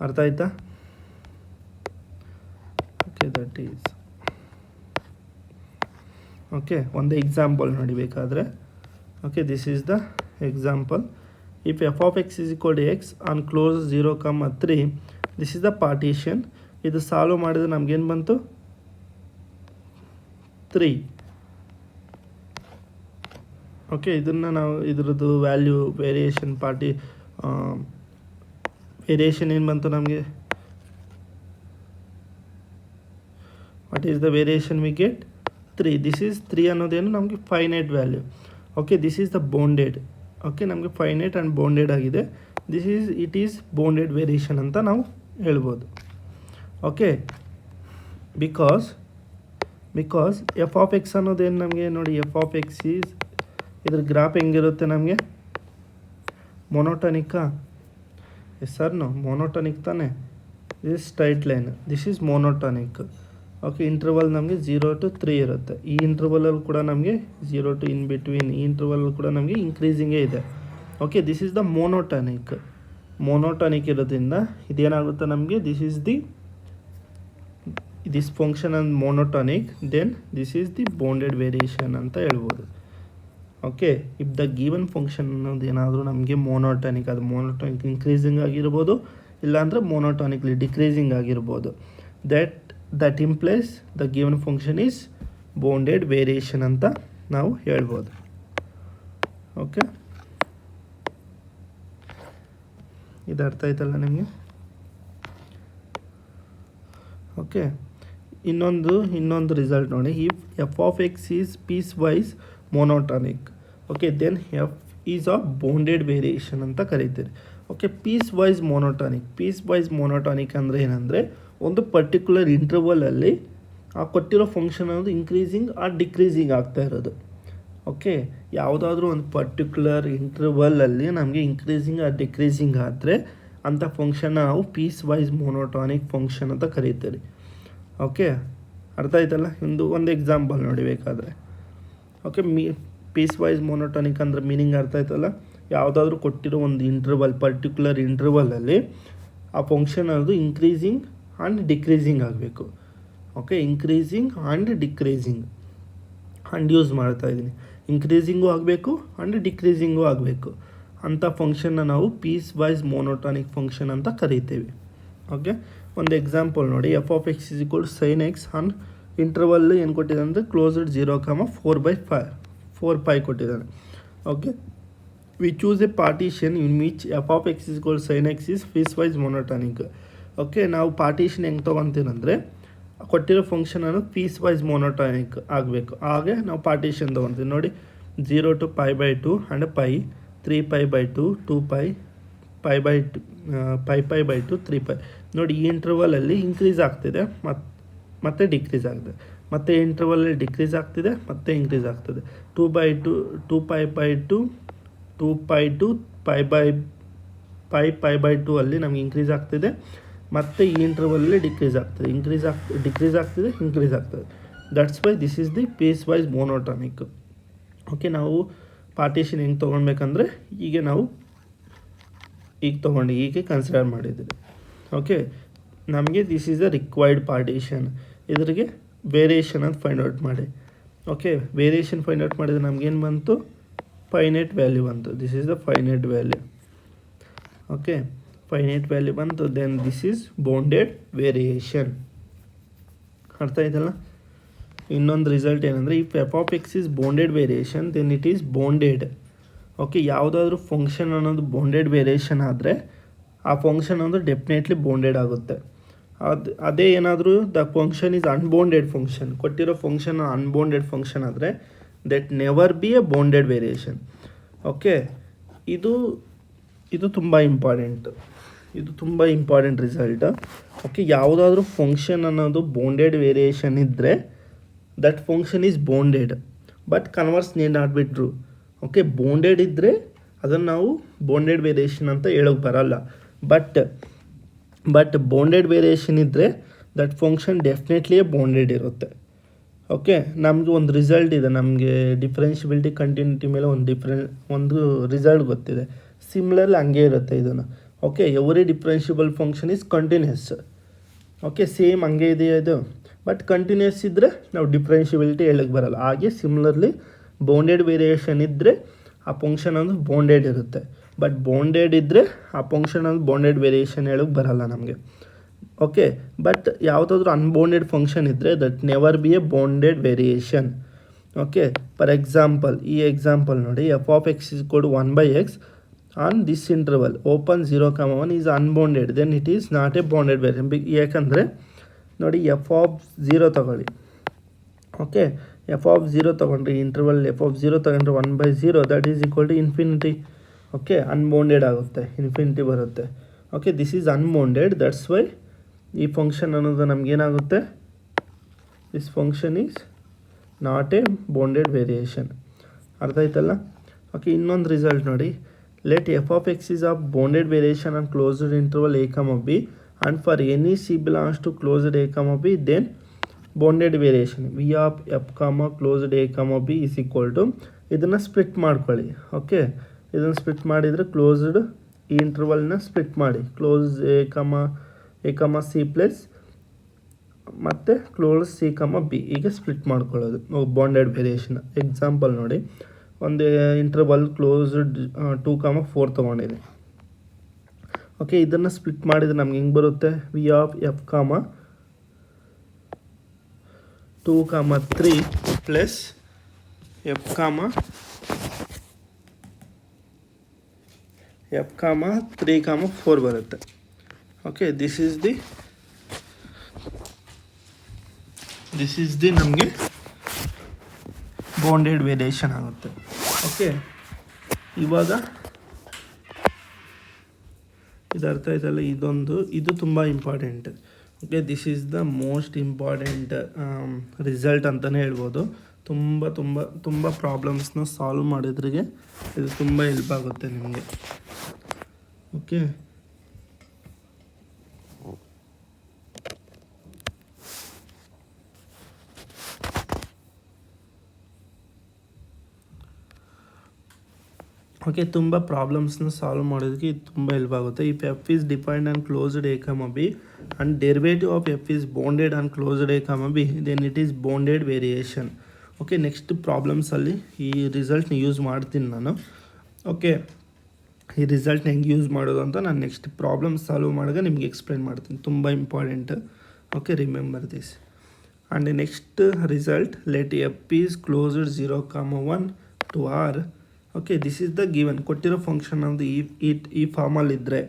ಅರ್ಥ ಆಯ್ತಾ? Okay, that is okay. ಒಂದು ಎಕ್ಸಾಂಪಲ್ ನೋಡಿ ಬೇಕಾದರೆ. Okay, this is the example. If F of X is equal to X on close 0,3, this is the partition. ಇದು ಸಾಲ್ವ್ ಮಾಡಿದ್ರೆ ನಮಗೇನು ಬಂತು? 3. ಓಕೆ, ಇದನ್ನು ನಾವು ಇದ್ರದ್ದು ವ್ಯಾಲ್ಯೂ ವೇರಿಯೇಷನ್ ವೇರಿಯೇಷನ್ ಏನು ಬಂತು ನಮಗೆ? What is the variation we get? 3. This is 3 ಅನ್ನೋದೇನು ನಮಗೆ finite value. Okay, this is the bounded. Okay, ನಮಗೆ ಫೈನೈಟ್ ಆ್ಯಂಡ್ ಬೌಂಡೆಡ್ ಆಗಿದೆ. ಇಟ್ ಈಸ್ ಬೌಂಡೆಡ್ ವೇರಿಯೇಷನ್ ಅಂತ ನಾವು ಹೇಳ್ಬೋದು. Okay, because f of x ಅನ್ನೋದೇನು ನಮಗೆ ನೋಡಿ, ಎಫ್ ಆಫ್ ಎಕ್ಸ್ ಈಸ್, ಇದ್ರ ಗ್ರಾಫ್ ಹೆಂಗಿರುತ್ತೆ ನಮಗೆ? ಮೊನೋಟಾನಿಕ್ಕಾ? ಎಸ್ ಸರ್, ನೋ ಮೊನೋಟಾನಿಕ್ ತಾನೆ. This straight line, this is monotonic. Okay, interval ನಮಗೆ 0 to 3 ಇರುತ್ತೆ. ಈ ಇಂಟರ್ವಲಲ್ಲಿ ಕೂಡ ನಮಗೆ 0 to ಇನ್ ಬಿಟ್ವೀನ್, ಈ ಇಂಟರ್ವಲ್ ಕೂಡ ನಮಗೆ ಇನ್ಕ್ರೀಸಿಂಗೇ ಇದೆ. Okay, this is the monotonic ಇರೋದ್ರಿಂದ ಇದೇನಾಗುತ್ತೆ ನಮಗೆ? This function and monotonic, then this is the bounded variation ಅಂತ ಹೇಳ್ಬೋದು. Okay, if the given function ಅನ್ನೋದು ಏನಾದರೂ ನಮಗೆ ಮೋನೋಟಾನಿಕ್, ಅದು ಮೋನೋಟಾನಿಕ್ ಇನ್ಕ್ರೀಸಿಂಗ್ ಆಗಿರ್ಬೋದು, ಇಲ್ಲಾಂದರೆ ಮೋನೋಟಾನಿಕ್ಲಿ ಡಿಕ್ರೀಸಿಂಗ್ ಆಗಿರ್ಬೋದು, that implies the given function is bounded variation ಅಂತ ನಾವು ಹೇಳ್ಬೋದು. ಓಕೆ, ಇದು ಅರ್ಥ ಆಯ್ತಲ್ಲ ನಿಮಗೆ? ಓಕೆ, ಇನ್ನೊಂದು ರಿಸಲ್ಟ್ ನೋಡಿ. If F of X is piece wise monotonic, okay, then F is of bounded variation ಅಂತ ಕರೀತೀರಿ. ಓಕೆ, ಪೀಸ್ ವೈಸ್ ಮೊನೋಟಾನಿಕ್ ಅಂದರೆ ಏನಂದರೆ, ಒಂದು ಪರ್ಟಿಕ್ಯುಲರ್ ಇಂಟರ್ವಲಲ್ಲಿ ಆ ಕೊಟ್ಟಿರೋ ಫಂಕ್ಷನ್ ಅನ್ನೋದು ಇನ್ಕ್ರೀಸಿಂಗ್ ಆರ್ ಡಿಕ್ರೀಸಿಂಗ್ ಆಗ್ತಾ ಇರೋದು. ಓಕೆ, ಯಾವುದಾದ್ರೂ ಒಂದು ಪರ್ಟಿಕ್ಯುಲರ್ ಇಂಟರ್ವಲಲ್ಲಿ ನಮಗೆ ಇನ್ಕ್ರೀಸಿಂಗ್ ಆರ್ ಡಿಕ್ರೀಸಿಂಗ್ ಆದರೆ ಅಂಥ ಫಂಕ್ಷನ್ನ ನಾವು ಪೀಸ್ ವೈಸ್ ಮೊನೋಟಾನಿಕ್ ಫಂಕ್ಷನ್ ಅಂತ ಕರೀತೀರಿ. ಓಕೆ, ಅರ್ಥ ಆಯ್ತಲ್ಲ. ಒಂದು ಎಕ್ಸಾಂಪಲ್ ನೋಡಿ ಬೇಕಾದರೆ. ಓಕೆ, ಪೀಸ್ ವೈಸ್ ಮೊನೋಟಾನಿಕ್ ಅಂದರೆ ಮೀನಿಂಗ್ ಅರ್ಥ ಆಯ್ತಲ್ಲ. ಯಾವುದಾದ್ರೂ ಕೊಟ್ಟಿರೋ ಒಂದು ಪರ್ಟಿಕ್ಯುಲರ್ ಇಂಟರ್ವಲಲ್ಲಿ ಆ ಫಂಕ್ಷನ್ ಅದು ಇನ್ಕ್ರೀಸಿಂಗ್ ಆ್ಯಂಡ್ ಡಿಕ್ರೀಸಿಂಗ್ ಆಗಬೇಕು. Okay, increasing and decreasing and use ಮಾಡ್ತಾಯಿದ್ದೀನಿ. ಇನ್ಕ್ರೀಸಿಂಗು ಆಗಬೇಕು ಆ್ಯಂಡ್ ಡಿಕ್ರೀಸಿಂಗು ಆಗಬೇಕು ಅಂಥ ಫಂಕ್ಷನ್ನ ನಾವು ಪೀಸ್ ವೈಸ್ ಮೊನೋಟಾನಿಕ್ ಫಂಕ್ಷನ್ ಅಂತ ಕರಿತೀವಿ. ಓಕೆ, ಒಂದು ಎಕ್ಸಾಂಪಲ್ ನೋಡಿ. F of X is equal sine X on interval ಏನು ಕೊಟ್ಟಿದ್ದಾನೆ ಅಂದರೆ ಕ್ಲೋಸ್ಡ್ 0,4/5 ಕೊಟ್ಟಿದ್ದಾನೆ. Okay, we choose a partition in which F of X is equal sine X is piece wise monotonic. Okay, ನಾವು partition ಹೆಂಗೆ ತೊಗೊತೀನಂದರೆ ಕೊಟ್ಟಿರೋ ಫಂಕ್ಷನನ್ನು piece wise ಮೊನೋಟಾನಿಕ್ ಆಗಬೇಕು. ಹಾಗೆ ನಾವು ಪಾರ್ಟಿಷನ್ ತೊಗೊತೀವಿ ನೋಡಿ. 0 to π/2 ಆ್ಯಂಡ್ π, 3π/2, 2π, π/2, 5π/2, 3π. ನೋಡಿ, ಈ ಇಂಟರ್ವಲಲ್ಲಿ ಇನ್ಕ್ರೀಸ್ ಆಗ್ತಿದೆ ಮತ್ತೆ ಡಿಕ್ರೀಸ್ ಆಗ್ತದೆ, ಮತ್ತು ಇಂಟರ್ವಲಲ್ಲಿ ಡಿಕ್ರೀಸ್ ಆಗ್ತಿದೆ ಮತ್ತೆ ಇನ್ಕ್ರೀಸ್ ಆಗ್ತದೆ. 2/2, 2π/2, 2π2, π/2 ಅಲ್ಲಿ ನಮಗೆ ಇನ್ಕ್ರೀಸ್ ಆಗ್ತಿದೆ, ಮತ್ತು ಈ ಇಂಟರ್ವಲಲ್ಲಿ ಡಿಕ್ರೀಸ್ ಆಗ್ತದೆ, ಡಿಕ್ರೀಸ್ ಆಗ್ತಿದೆ, ಇನ್ಕ್ರೀಸ್ ಆಗ್ತದೆ. That's why this is the piece wise monotonic. Okay, ನಾವು ಪಾರ್ಟಿಷನ್ ಹೆಂಗೆ ತೊಗೊಳ್ಬೇಕಂದ್ರೆ ನಾವು ಹೀಗೆ ಕನ್ಸಿಡರ್ ಮಾಡಿದ್ದೀವಿ. ಓಕೆ, ನಮಗೆ this is a required partition. ಇದ್ರಿಗೆ ವೇರಿಯೇಷನ್ ಅಂತ ಫೈಂಡ್ ಔಟ್ ಮಾಡಿ. ಓಕೆ, ವೇರಿಯೇಷನ್ ಫೈಂಡ್ ಔಟ್ ಮಾಡಿದರೆ ನಮಗೇನು ಬಂತು? ಫೈನೈಟ್ ವ್ಯಾಲ್ಯೂ ಬಂತು. This is the finite value. Okay, finite value ಬಂತು. Then this is bounded variation. ಅರ್ಥ ಆಯ್ತಲ್ಲ. ಇನ್ನೊಂದು ರಿಸಲ್ಟ್ ಏನಂದರೆ, if F of X is bounded variation then it is bounded. Okay, ಯಾವುದಾದ್ರೂ ಫಂಕ್ಷನ್ ಅನ್ನೋದು ಬೌಂಡೆಡ್ ವೇರಿಯೇಷನ್ ಆದರೆ ಆ ಫಂಕ್ಷನ್ ಅನ್ನೋದು ಡೆಫಿನೆಟ್ಲಿ ಬೌಂಡೆಡ್ ಆಗುತ್ತೆ. ಅದೇ ಏನಾದರೂ the function is unbounded function, ಕೊಟ್ಟಿರೋ ಫಂಕ್ಷನ್ ಅನ್ಬೌಂಡೆಡ್ ಫಂಕ್ಷನ್ ಆದರೆ that never be a bounded variation. Okay, ಇದು ತುಂಬ ಇಂಪಾರ್ಟೆಂಟ್ ರಿಸಲ್ಟ್. ಓಕೆ, ಯಾವುದಾದ್ರೂ ಫಂಕ್ಷನ್ ಅನ್ನೋದು ಬೌಂಡೆಡ್ ವೇರಿಯೇಷನ್ ಇದ್ದರೆ that function is bounded, but converse need not be true. Okay, bounded ಇದ್ದರೆ ಅದನ್ನು ನಾವು ಬೌಂಡೆಡ್ ವೇರಿಯೇಷನ್ ಅಂತ ಹೇಳೋಕ್ಕೆ ಬರಲ್ಲ. ಬಟ್ ಬೌಂಡೆಡ್ ವೇರಿಯೇಷನ್ ಇದ್ದರೆ ದಟ್ ಫಂಕ್ಷನ್ ಡೆಫಿನೆಟ್ಲಿ ಬೌಂಡೆಡ್ ಇರುತ್ತೆ. ಓಕೆ, ನಮಗೆ ಒಂದು ರಿಸಲ್ಟ್ ಇದೆ, ನಮಗೆ ಡಿಫ್ರೆನ್ಷಿಯಬಿಲಿಟಿ ಕಂಟಿನ್ಯೂಟಿ ಮೇಲೆ ಒಂದು ರಿಸಲ್ಟ್ ಗೊತ್ತಿದೆ. ಸಿಮಿಲರ್ಲಿ ಹಂಗೆ ಇರುತ್ತೆ ಇದನ್ನು. Okay, every differentiable function is continuous. Okay, same ಹಂಗೆ ಇದೆಯಾ ಇದು, ಬಟ್ ಕಂಟಿನ್ಯೂಸ್ ಇದ್ದರೆ ನಾವು ಡಿಫ್ರೆನ್ಷಿಯಬಿಲಿಟಿ ಹೇಳಕ್ಕೆ ಬರಲ್ಲ. ಹಾಗೆ ಸಿಮಿಲರ್ಲಿ ಬೌಂಡೆಡ್ ವೇರಿಯೇಷನ್ ಇದ್ದರೆ ಆ ಫಂಕ್ಷನ್ ಒಂದು ಬೌಂಡೆಡ್ ಇರುತ್ತೆ, ಬಟ್ ಬೌಂಡೆಡ್ ಇದ್ದರೆ ಆ ಫಂಕ್ಷನ್ ಒಂದು ಬೌಂಡೆಡ್ ವೇರಿಯೇಷನ್ ಹೇಳಕ್ಕೆ ಬರಲ್ಲ ನಮಗೆ. ಓಕೆ, ಬಟ್ ಯಾವುದಾದ್ರೂ ಅನ್ಬೌಂಡೆಡ್ ಫಂಕ್ಷನ್ ಇದ್ದರೆ that never be a bounded variation. Okay, for example ಈ ಎಕ್ಸಾಂಪಲ್ ನೋಡಿ. F of X is equal to 1/x on this interval open 0,1 is unbounded, then it is not a bounded variation. ಯಾಕಂದರೆ ನೋಡಿ, F of 0 ತಗೊಳ್ಳಿ. Okay, F of 0 ತೊಗೊಂಡ್ರೆ interval F of 0 ತೊಗೊಂಡ್ರೆ 1/0 that is equal to infinity. Okay, unbounded ಆಗುತ್ತೆ, infinity ಬರುತ್ತೆ. Okay, this is unbounded. That's why ಈ function ಅನ್ನೋದು ನಮಗೇನಾಗುತ್ತೆ, this function is not a bounded variation. ಅರ್ಥ ಆಯ್ತಲ್ಲ. ಓಕೆ, ಇನ್ನೊಂದು ರಿಸಲ್ಟ್ ನೋಡಿ. Let f of X is of bounded variation on closed interval a, b and for any c belongs to closed a, b then bounded variation v of f, closed a, b is equal to ಇದನ್ನು split ಮಾಡ್ಕೊಳ್ಳಿ. Okay, ಇದನ್ನು split ಮಾಡಿದರೆ closed ಈ ಇಂಟರ್ವಲ್ನ split ಮಾಡಿ, close a, c plus ಮತ್ತು close c, b ಈಗ split ಮಾಡ್ಕೊಳ್ಳೋದು ಬೌಂಡೆಡ್ ವೇರಿಯೇಷನ್. ಎಕ್ಸಾಂಪಲ್ ನೋಡಿ. ಒಂದು ಇಂಟರ್ವಲ್ ಕ್ಲೋಸ್ಡ್ 2,4 ತೊಗೊಂಡಿದೆ. ಓಕೆ, ಇದನ್ನು ಸ್ಪ್ಲಿಟ್ ಮಾಡಿದರೆ ನಮ್ಗೆ ಹೆಂಗೆ ಬರುತ್ತೆ? V of F, 2,3 plus F, 3,4 ಬರುತ್ತೆ. ಓಕೆ, ದಿಸ್ ಈಸ್ ದಿ ನಮಗೆ ಬೌಂಡೆಡ್ ವೇರಿಯೇಷನ್ ಆಗುತ್ತೆ. ಓಕೆ, ಇವಾಗ ಇದು ಅರ್ಥ ಆಯ್ತಲ್ಲ. ಇದು ತುಂಬ important. Okay, this is the most important result ಅಂತಲೇ ಹೇಳ್ಬೋದು. ತುಂಬ ಪ್ರಾಬ್ಲಮ್ಸ್ನ ಸಾಲ್ವ್ ಮಾಡಿದ್ರಿಗೆ ಇದು ತುಂಬ ಹೆಲ್ಪ್ ಆಗುತ್ತೆ ನಿಮಗೆ. ಓಕೆ, ಓಕೆ, ತುಂಬ ಪ್ರಾಬ್ಲಮ್ಸ್ನ ಸಾಲ್ವ್ ಮಾಡೋದಕ್ಕೆ ಇದು ತುಂಬ ಹೆಲ್ಪ್ ಆಗುತ್ತೆ. If f is defined on closed a comma b and derivative of f is bounded on closed a comma b then it is bounded variation. Okay, next ಪ್ರಾಬ್ಲಮ್ಸಲ್ಲಿ ಈ ರಿಸಲ್ಟ್ನ use ಮಾಡ್ತೀನಿ ನಾನು. ಓಕೆ, ಈ ರಿಸಲ್ಟ್ನ ಹೆಂಗೆ ಯೂಸ್ ಮಾಡೋದು ಅಂತ ನಾನು ನೆಕ್ಸ್ಟ್ ಪ್ರಾಬ್ಲಮ್ ಸಾಲ್ವ್ ಮಾಡಿದಾಗ ನಿಮಗೆ ಎಕ್ಸ್ಪ್ಲೈನ್ ಮಾಡ್ತೀನಿ. ತುಂಬ important. Okay, remember this. And next result, let f is closed 0, 1 to r. Okay, this is the given. ಕೊಟ್ಟಿರೋ ಫಂಕ್ಷನ್ ಅನ್ನೋದು ಈ ಫಾರ್ಮಲ್ಲಿದ್ದರೆ,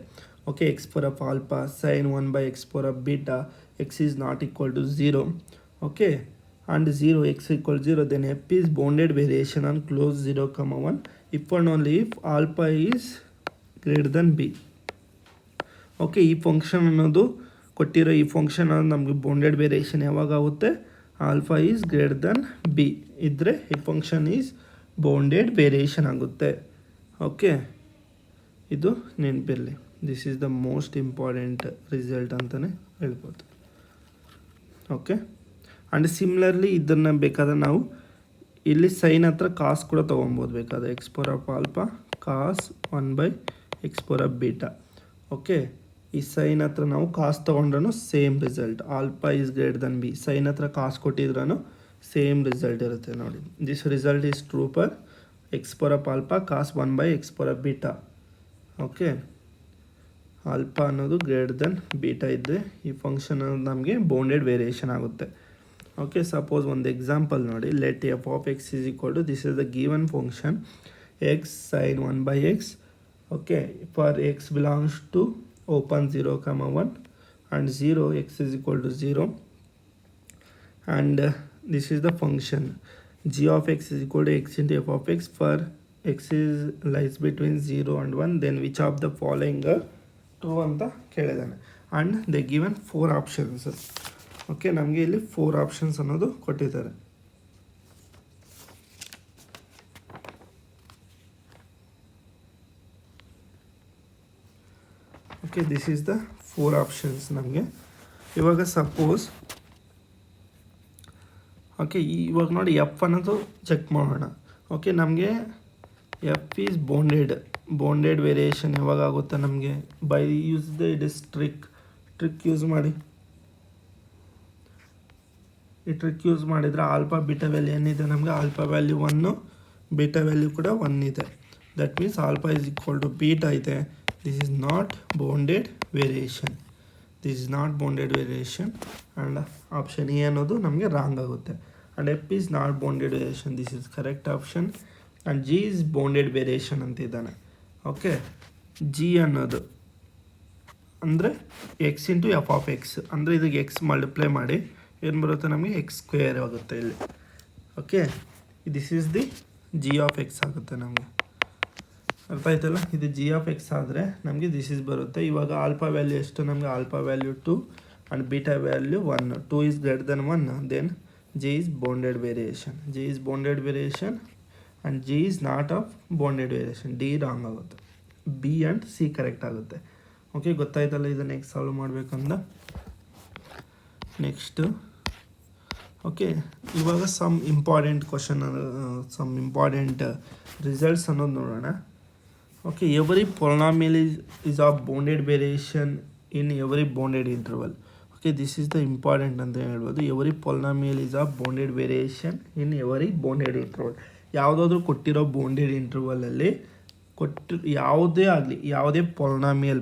okay, x power of alpha sine 1/x power of beta x is not equal to 0. Okay, and 0 x equal 0, then F is bounded variation on close 0, 1 if and only if alpha is greater than b. Okay, ಈ function ಅನ್ನೋದು ಕೊಟ್ಟಿರೋ ಈ function ಅನ್ನೋದು ನಮಗೆ bounded variation ಯಾವಾಗ ಆಗುತ್ತೆ? Alpha is greater than B ಇದ್ದರೆ ಈ ಫಂಕ್ಷನ್ ಈಸ್ ಬೌಂಡೆಡ್ ವೇರಿಯೇಷನ್ ಆಗುತ್ತೆ. ಓಕೆ, ಇದು ನೆನಪಿರಲಿ. This is the most important result ಅಂತಲೇ ಹೇಳ್ಬೋದು. ಓಕೆ, ಆ್ಯಂಡ್ ಸಿಮಿಲರ್ಲಿ ಇದನ್ನು ಬೇಕಾದ್ರೆ ನಾವು ಇಲ್ಲಿ ಸೈನ್ ಹತ್ರ ಕಾಸ್ ಕೂಡ ತೊಗೊಬೋದು ಬೇಕಾದ್ರೆ. X power of alpha cos 1/x power of beta. Okay, ಈ ಸೈನ್ ಹತ್ರ ನಾವು ಕಾಸ್ ತೊಗೊಂಡ್ರೂ same result. Alpha is greater than b, sine ಹತ್ರ ಕಾಸ್ ಕೊಟ್ಟಿದ್ರೂ ಸೇಮ್ ರಿಸಲ್ಟ್ ಇರುತ್ತೆ ನೋಡಿ. This result is true for x power of alpha cos 1/x power of beta. Okay, alpha ಅನ್ನೋದು greater than beta ಇದ್ದರೆ ಈ function ಅನ್ನೋದು ನಮಗೆ bounded variation ಆಗುತ್ತೆ. ಓಕೆ, ಸಪೋಸ್ ಒಂದು ಎಕ್ಸಾಂಪಲ್ ನೋಡಿ. Let f of X is equal to, this is the given function X sine 1/x. Okay, for X belongs to open 0, 1 and 0 x is equal to 0, and this is the function g of x is equal to x into f of x for x is lies between 0 and 1, then which of the following are true ಅಂತ ಕೇಳಿದಾನೆ. and they given 4 options. Okay, ನಮಗೆ ಇಲ್ಲಿ 4 options ಅನ್ನೋದು ಕೊಟ್ಟಿದ್ದಾರೆ. Okay, this is the 4 options ನಮಗೆ. ಇವಾಗ suppose okay, ಇವಾಗ ನೋಡಿ F ಅನ್ನೋದು ಚೆಕ್ ಮಾಡೋಣ. ಓಕೆ, ನಮಗೆ ಎಫ್ ಈಸ್ ಬೌಂಡೆಡ್ ವೇರಿಯೇಷನ್ ಯಾವಾಗ ಆಗುತ್ತೆ ನಮಗೆ? By use the is trick use ಮಾಡಿ. ಈ ಟ್ರಿಕ್ ಯೂಸ್ ಮಾಡಿದರೆ ಆಲ್ಫಾ ಬೀಟಾ ವ್ಯಾಲ್ಯೂ ಏನಿದೆ ನಮಗೆ? ಆಲ್ಫಾ ವ್ಯಾಲ್ಯೂ 1, ಬೀಟಾ ವ್ಯಾಲ್ಯೂ ಕೂಡ 1 ಇದೆ. That means alpha is equal to beta ಇದೆ. This is not bounded variation. This is not bounded variation, and option A ಅನ್ನೋದು ನಮಗೆ ರಾಂಗ್ ಆಗುತ್ತೆ. and F is not bounded variation. This is correct option, and G is bounded variation ಅಂತಿದ್ದಾನೆ. Okay, G ಅನ್ನೋದು ಅಂದರೆ x into f of x, ಅಂದರೆ ಇದಕ್ಕೆ X multiply ಮಾಡಿ ಏನು ಬರುತ್ತೆ ನಮಗೆ? ಎಕ್ಸ್ ಸ್ಕ್ವೇರ್ ಆಗುತ್ತೆ ಇಲ್ಲಿ. Okay, this is the G of X ಆಗುತ್ತೆ ನಮಗೆ. ಅರ್ಥ ಆಯ್ತಲ್ಲ? ಇದು ಜಿ ಆಫ್ ಎಕ್ಸ್ ಆದರೆ ನಮಗೆ ದಿಸ್ ಈಸ್ ಬರುತ್ತೆ. ಇವಾಗ ಆಲ್ಫಾ ವ್ಯಾಲ್ಯೂ ಎಷ್ಟು ನಮಗೆ? Alpha value 2 and beta value 1. 2 is greater than 1, then g is bounded variation. G is bounded variation and g is not of bounded variation. D wrong ಆಗುತ್ತೆ, B and C correct ಆಗುತ್ತೆ. Okay, ಗೊತ್ತಾಯ್ತಲ್ಲ? ಇದನ್ನು next solve ಮಾಡಬೇಕಂದ next. Okay, ಇವಾಗ some important question, some important results ಅನ್ನೋದು ನೋಡೋಣ. Okay, every polynomial is of bounded variation in every bounded interval. Okay, this is the important ಅಂತ ಹೇಳ್ಬೋದು. Every polynomial is of bounded variation in every bounded interval. ಯಾವುದಾದ್ರೂ ಕೊಟ್ಟಿರೋ bounded ಇಂಟರ್ವಲಲ್ಲಿ ಯಾವುದೇ ಆಗಲಿ, ಯಾವುದೇ polynomial,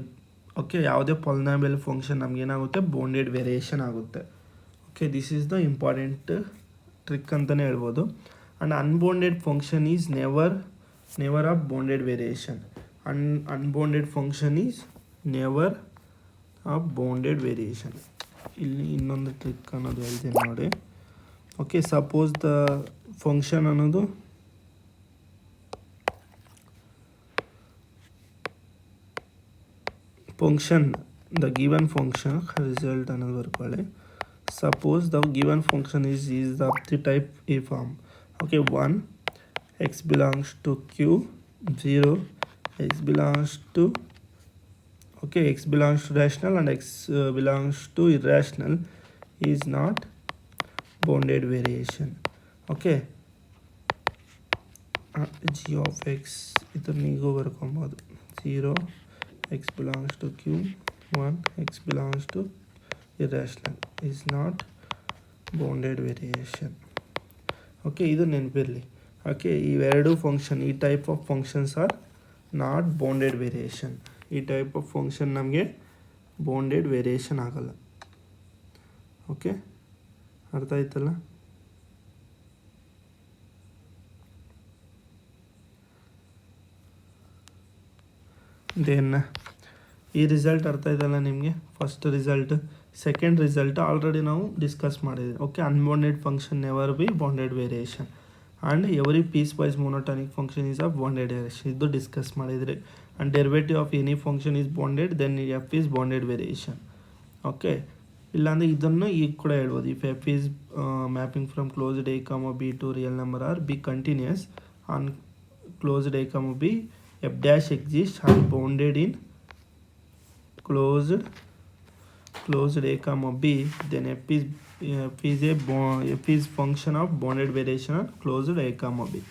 okay, ಯಾವುದೇ polynomial ಫಂಕ್ಷನ್ ನಮಗೇನಾಗುತ್ತೆ? ಬೌಂಡೆಡ್ ವೇರಿಯೇಷನ್ ಆಗುತ್ತೆ. Okay, this is the important trick ಅಂತಲೇ ಹೇಳ್ಬೋದು. And unbounded function is never of bounded variation. Unbounded function is never of bounded variation. ಇಲ್ಲಿ ಇನ್ನೊಂದು ಟ್ರಿಕ್ ಅನ್ನೋದು ಹೇಳ್ತೀನಿ ನೋಡಿ. ಓಕೆ, ಸಪೋಸ್ ದ ಫಂಕ್ಷನ್ ಅನ್ನೋದು the given function result ಅನ್ನೋದು ಬರ್ಕೊಳ್ಳಿ. Suppose the given function is the type A form. Okay, 1 x belongs to Q, 0 x belongs to, okay, x belongs to rational and x belongs to irrational is not bounded variation. Okay, g of x ಇದನ್ನು ಈಗೂ ಬರ್ಕೊಬೋದು 0 x belongs to Q 1 x belongs to irrational is not bounded variation. Okay, ಇದು ನೆನಪಿರಲಿ. Okay, ಇವೆರಡು function, ಈ type of functions are not bounded variation. ಈ type of function ನಮಗೆ bounded variation ಆಗಲ್ಲ. ಓಕೆ, ಅರ್ಥ ಆಯ್ತಲ್ಲ? ದೆನ್ ಈ ರಿಸಲ್ಟ್ ಅರ್ಥ ಆಯ್ತಲ್ಲ ನಿಮಗೆ? First result. Second result already ನಾವು ಡಿಸ್ಕಸ್ ಮಾಡಿದ್ವಿ. Okay, unbounded function never be bounded variation and every piece wise monotonic function is of bounded variation. ಇದು ಡಿಸ್ಕಸ್ ಮಾಡಿದ್ರಿ. And derivative of any function is bounded, then F is bounded variation. Okay, ಇಲ್ಲಾಂದರೆ ಇದನ್ನು ಈಗ ಕೂಡ ಹೇಳ್ಬೋದು. If f is mapping from closed a comma b to real number or be continuous on closed a comma b, f dash exist or bounded in closed a comma b, then f is function of bounded variation on closed a comma b.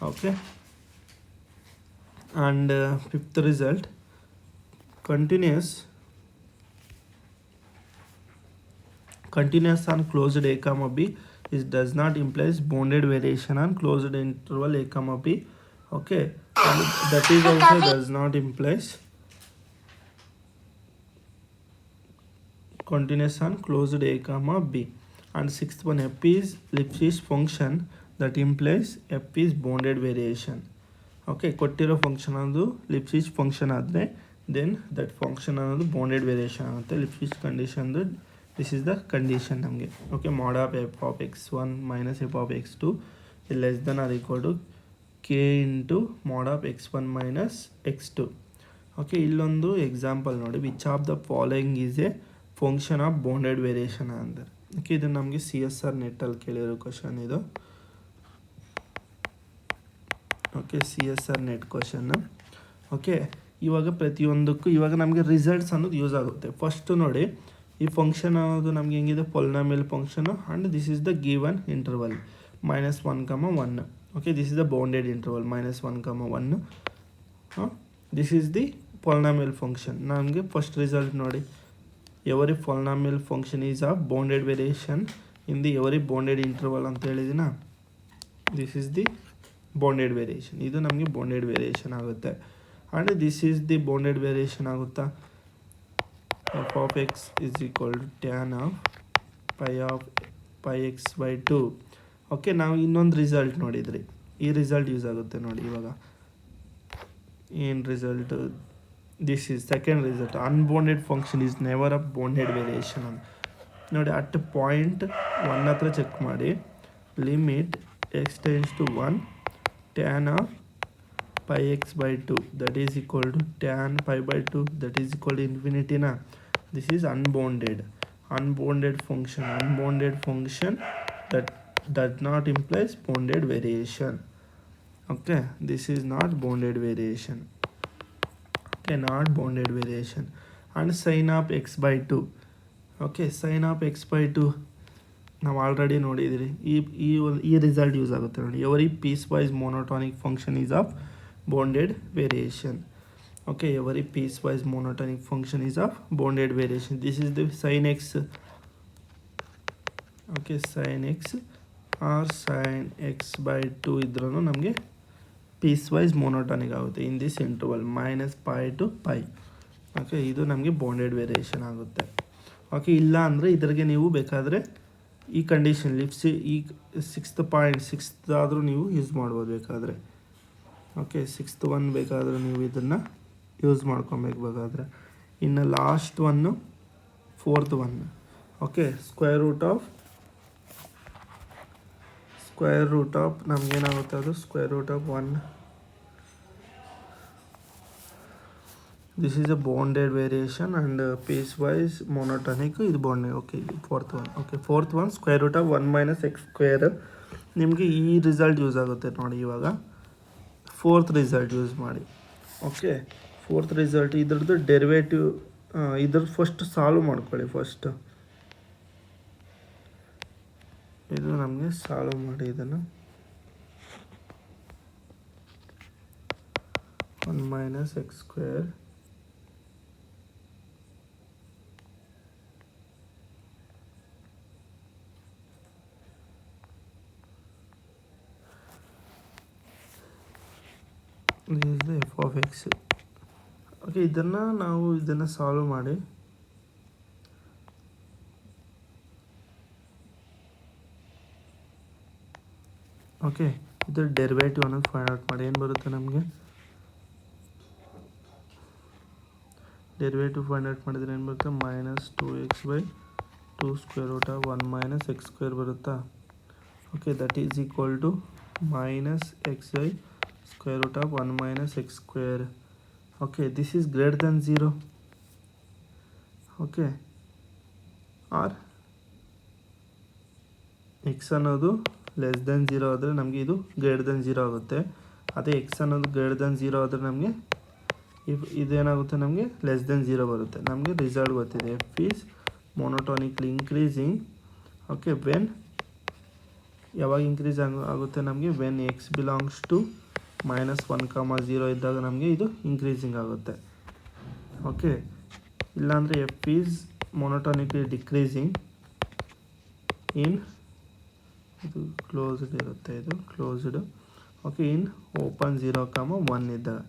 Okay, and fifth result, continuous on closed a comma b is does not implies bounded variation on closed interval a comma b. Okay, and that is also does not implies continuous on closed a comma b. And sixth one, f is Lipschitz function that implies f is bounded variation. Okay, ಕೊಟ್ಟಿರೋ function ಅನ್ನೋದು ಲಿಪ್ಸಿಚ್ function ಆದರೆ then that function ಅನ್ನೋದು bounded variation ಆಗುತ್ತೆ. ಲಿಪ್ಸಿಚ್ ಕಂಡೀಷನ್ದು this is the condition ನಮಗೆ. Okay, ಮಾಡ್ of F of x1 minus F of x2 is less than or equal to k into ಮಾಡ್ of x1 minus x2. Okay, ಇಲ್ಲೊಂದು example ನೋಡಿ. Which of the following is a function of bounded variation ಅಂದರೆ. Okay, ಇದು ನಮಗೆ CSR ನೆಟ್ಟಲ್ಲಿ ಕೇಳಿರೋ question ಇದು. Okay, CSR net question. Okay, ಇವಾಗ ಪ್ರತಿಯೊಂದಕ್ಕೂ ಇವಾಗ ನಮಗೆ ರಿಸಲ್ಟ್ಸ್ ಅನ್ನೋದು ಯೂಸ್ ಆಗುತ್ತೆ. ಫಸ್ಟು ನೋಡಿ, ಈ ಫಂಕ್ಷನ್ ಅನ್ನೋದು ನಮಗೆ ಹೆಂಗಿದೆ, polynomial function and this is the given interval -1, 1. Okay, this is the bounded interval -1, 1. This is the polynomial function. ನಮಗೆ ಫಸ್ಟ್ ರಿಸಲ್ಟ್ ನೋಡಿ, every polynomial function is of bounded variation in the every bounded interval ಅಂತ ಹೇಳಿದಿನ. This is the bounded variation. ಇದು ನಮಗೆ bounded variation ಆಗುತ್ತೆ. And this is the bounded variation ಆಗುತ್ತಾ, f of X is equal to tan of pi x by 2. Okay, ನಾವು ಇನ್ನೊಂದು result ನೋಡಿದ್ರಿ. ಈ ರಿಸಲ್ಟ್ ಯೂಸ್ ಆಗುತ್ತೆ ನೋಡಿ. ಇವಾಗ ಏನು result, this is second result. Unbounded function is never a bounded variation ಅಂತ ನೋಡಿ. ಅಟ್ ಪಾಯಿಂಟ್ 1 ಹತ್ರ ಚೆಕ್ ಮಾಡಿ. Limit x tends to 1 tan of pi x by 2 that is equal to tan pi by 2 that is equal to ಇನ್ಫಿನಿಟಿನಾ. This is unbounded function that does not implies bounded variation. Okay, this is not bounded variation. Okay, not bounded variation. And sin of x by 2. Okay, sin of x by 2 ನಾವು already ನೋಡಿದಿರಿ. ಈ result use ಆಗುತ್ತೆ ನೋಡಿ. Every piece wise monotonic function is of bounded variation. Okay, every piece wise monotonic function is of bounded variation. This is the sin x. Okay, sin x ಆರ್ sin x by 2 ಇದ್ರೂ ನಮಗೆ piece wise monotonic ಆಗುತ್ತೆ in this interval -π to π. Okay, ಇದು ನಮಗೆ bounded variation ಆಗುತ್ತೆ. Okay, ಇಲ್ಲ ಅಂದರೆ ಇದ್ರಿಗೆ ನೀವು ಬೇಕಾದರೆ ಈ ಕಂಡೀಷನ್ ಈ ಸಿಕ್ಸ್ತ್ ಆದರೂ ನೀವು ಯೂಸ್ ಮಾಡ್ಬೋದು ಬೇಕಾದರೆ. ಓಕೆ, 6th ಒನ್ ಬೇಕಾದರೆ ನೀವು ಇದನ್ನು ಯೂಸ್ ಮಾಡ್ಕೊಬೇಕು ಬೇಕಾದರೆ. ಇನ್ನು last one 4th one. Okay, square root of ನಮಗೇನಾಗುತ್ತೆ, ಅದು square root of 1. This is a bounded variation and piece wise monotonic. ಇದು bounded. Okay, 4th one. Okay, 4th one square root of 1 - x². ನಿಮಗೆ ಈ result use ಆಗುತ್ತೆ ನೋಡಿ. ಇವಾಗ 4th result use ಮಾಡಿ. Okay, 4th result ಇದ್ರದ್ದು derivative ಇದ್ರದ್ದು first solve ಮಾಡ್ಕೊಳ್ಳಿ. ಫಸ್ಟ್ ಇದು ನಮಗೆ ಸಾಲ್ವ್ ಮಾಡಿ ಇದನ್ನು. 1 minus x square this is the f of x. Okay, ಇದನ್ನು ಸಾಲ್ವ್ ಮಾಡಿ ಓಕೆ, ಇದರ ಡೆರಿವೇಟಿವ್ ಅನ್ನೋದು ಫೈಂಡ್ ಔಟ್ ಮಾಡಿ. ಏನು ಬರುತ್ತೆ ನಮಗೆ? ಡೆರಿವೇಟಿವ್ ಫೈಂಡ್ ಔಟ್ ಮಾಡಿದರೆ ಏನು ಬರುತ್ತೆ? -2x/2 square root of 1 minus x square ಬರುತ್ತಾ? Okay, that is equal to -x/, square root of 1 minus x square. Okay, this is greater than 0. Okay, or x ಅನ್ನೋದು less than 0 ಆದರೆ ನಮಗೆ ಇದು greater than 0 ಆಗುತ್ತೆ. ಅದೇ x ಅನ್ನೋದು greater then 0 ಆದರೆ ನಮಗೆ ಇದೇನಾಗುತ್ತೆ? ನಮಗೆ ಲೆಸ್ ದೆನ್ 0 ಬರುತ್ತೆ. ನಮಗೆ ರಿಸಲ್ಟ್ ಗೊತ್ತಿದೆ, f is monotonically increasing. Okay, when ಯಾವಾಗ ಇನ್ಕ್ರೀಸ್ ಆಗುತ್ತೆ ನಮಗೆ? ವೆನ್ ಎಕ್ಸ್ ಬಿಲಾಂಗ್ಸ್ ಟು -1, 0 ಇದ್ದಾಗ ನಮಗೆ ಇದು ಇನ್ಕ್ರೀಸಿಂಗ್ ಆಗುತ್ತೆ. ಓಕೆ, ಇಲ್ಲಾಂದರೆ ಎಫ್ ಈಸ್ ಮೊನೋಟೋನಿಕ್ಲಿ ಡಿಕ್ರೀಸಿಂಗ್ ಇನ್, ಇದು ಕ್ಲೋಸ್ಡ್ ಇರುತ್ತೆ, ಇದು ಕ್ಲೋಸ್ಡ್. ಓಕೆ, ಇನ್ ಓಪನ್ 0, 1 ಇದ್ದಾಗ.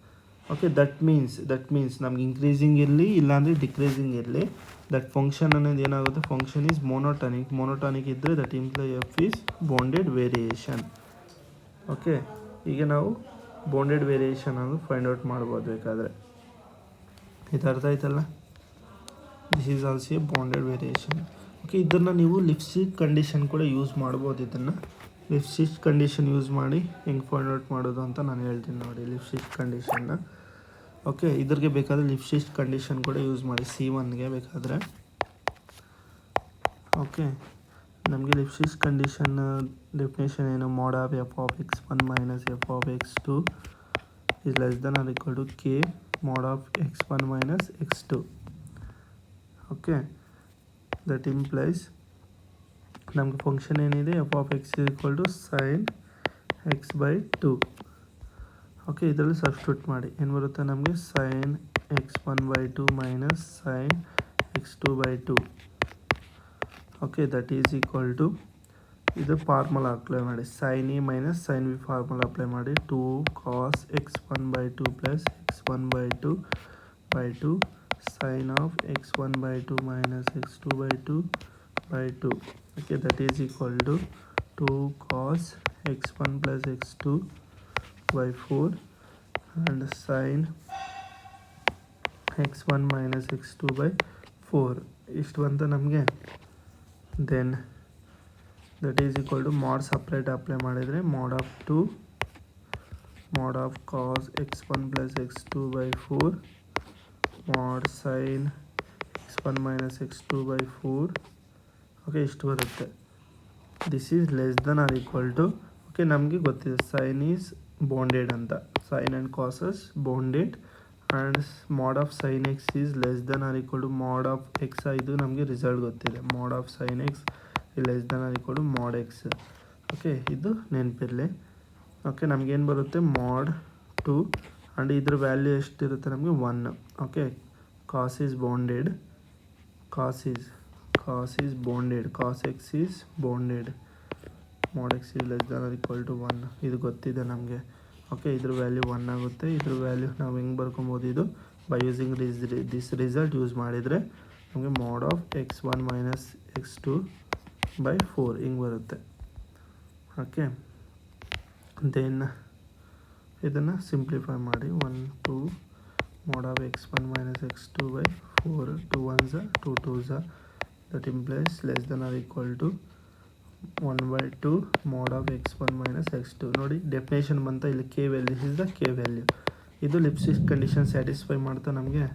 ಓಕೆ, ದಟ್ ಮೀನ್ಸ್ ನಮ್ಗೆ ಇನ್ಕ್ರೀಸಿಂಗ್ ಇರಲಿ ಇಲ್ಲಾಂದರೆ ಡಿಕ್ರೀಸಿಂಗ್ ಇರಲಿ, ದಟ್ ಫಂಕ್ಷನ್ ಅನ್ನೋದು ಏನಾಗುತ್ತೆ? ಫಂಕ್ಷನ್ ಈಸ್ ಮೊನೋಟಾನಿಕ್ ಇದ್ದರೆ that imply F is bounded variation. Okay, ಈಗ ನಾವು ಬೌಂಡೆಡ್ ವೇರಿಯೇಷನ್ ಅನ್ನೋದು ಫೈಂಡ್ ಔಟ್ ಮಾಡ್ಬೋದು ಬೇಕಾದರೆ. ಇದು ಅರ್ಥ ಆಯ್ತಲ್ಲ? This is also A bounded variation. Okay, ಇದನ್ನು ನೀವು ಲಿಪ್ಸ್ಟಿಕ್ ಕಂಡೀಷನ್ ಕೂಡ ಯೂಸ್ ಮಾಡ್ಬೋದು. ಇದನ್ನು ಲಿಪ್ಸ್ಟಿಕ್ ಕಂಡೀಷನ್ ಯೂಸ್ ಮಾಡಿ ಹೆಂಗೆ ಫೈಂಡ್ ಔಟ್ ಮಾಡೋದು ಅಂತ ನಾನು ಹೇಳ್ತೀನಿ ನೋಡಿ. ಲಿಪ್ಸ್ಟಿಕ್ ಕಂಡೀಷನ್ನ, ಓಕೆ, ಇದ್ರಿಗೆ ಬೇಕಾದರೆ ಲಿಪ್ಸ್ಟಿಕ್ ಕಂಡೀಷನ್ ಕೂಡ ಯೂಸ್ ಮಾಡಿ, C1ಗೆ ಬೇಕಾದರೆ. ಓಕೆ, ನಮಗೆ ಲಿಪ್ಸ್ಟಿಕ್ ಕಂಡೀಷನ್ ಡೆಫಿನೇಷನ್ ಏನು? mod of f of x1 minus f of x2 is less than or equal to k mod of x1 minus x2. Okay, that implies ನಮಗೆ function ಏನಿದೆ? f of x is equal to sin x/2. Okay, ಇದರಲ್ಲಿ substitute ಮಾಡಿ ಏನು ಬರುತ್ತೆ ನಮಗೆ? sin x1/2 minus sin x2/2. Okay, that is equal to, ಇದು formula apply ಮಾಡಿ, sin a minus sin b formula apply ಮಾಡಿ, 2 cos x1/2 plus x1/2 sin of x1/2 minus x2/2. Okay, that is equal to 2 cos x1 plus x2/4 and sin x1 minus x2/4. ಇಷ್ಟು ಬಂತ ನಮಗೆ. Then that is equal to mod separate apply ಮಾಡಿದರೆ mod of cos x1 plus x2/4 mod sin x1 minus x2/4. Okay, ಇಷ್ಟು ಬರುತ್ತೆ. This is less than or equal to, okay, ನಮಗೆ ಗೊತ್ತಿದೆ sine is bounded ಅಂತ, sine and cos is bounded, and mod of sin x is less than or equal to mod of x. ಇದು ನಮಗೆ result ಗೊತ್ತಿದೆ, mod of sin x less than or equal to mod x. Okay, ಇದು ನೆನಪಿರಲಿ. Okay, ನಮಗೇನು ಬರುತ್ತೆ? mod 2 and ಇದ್ರ value ಎಷ್ಟಿರುತ್ತೆ ನಮಗೆ? 1. Okay, cos is bounded, cos is bounded, cos x is bounded, mod x is less than or equal to 1. ಇದು ಗೊತ್ತಿದೆ ನಮಗೆ. ಓಕೆ, ಇದ್ರ ವ್ಯಾಲ್ಯೂ 1 ಆಗುತ್ತೆ. ಇದ್ರ ವ್ಯಾಲ್ಯೂ ನಾವು ಹೆಂಗೆ ಬರ್ಕೊಬೋದು? ಇದು by using this result use ಮಾಡಿದರೆ ನಮಗೆ mod of x1 minus x2/4 ಹಿಂಗೆ ಬರುತ್ತೆ. ಓಕೆ, ದೆನ್ ಇದನ್ನು ಸಿಂಪ್ಲಿಫೈ ಮಾಡಿ, 1 2 mod of x1 minus x2/4, 2 1s are 2 2s are, that implies less than or equal to 1/2 mod of x1 minus x2. ನೋಡಿ, definition ಬಂತ ಇಲ್ಲಿ k value, is the k value. ಇದು Lipschitz condition satisfy ಮಾಡ್ತಾ ನಮಗೆ.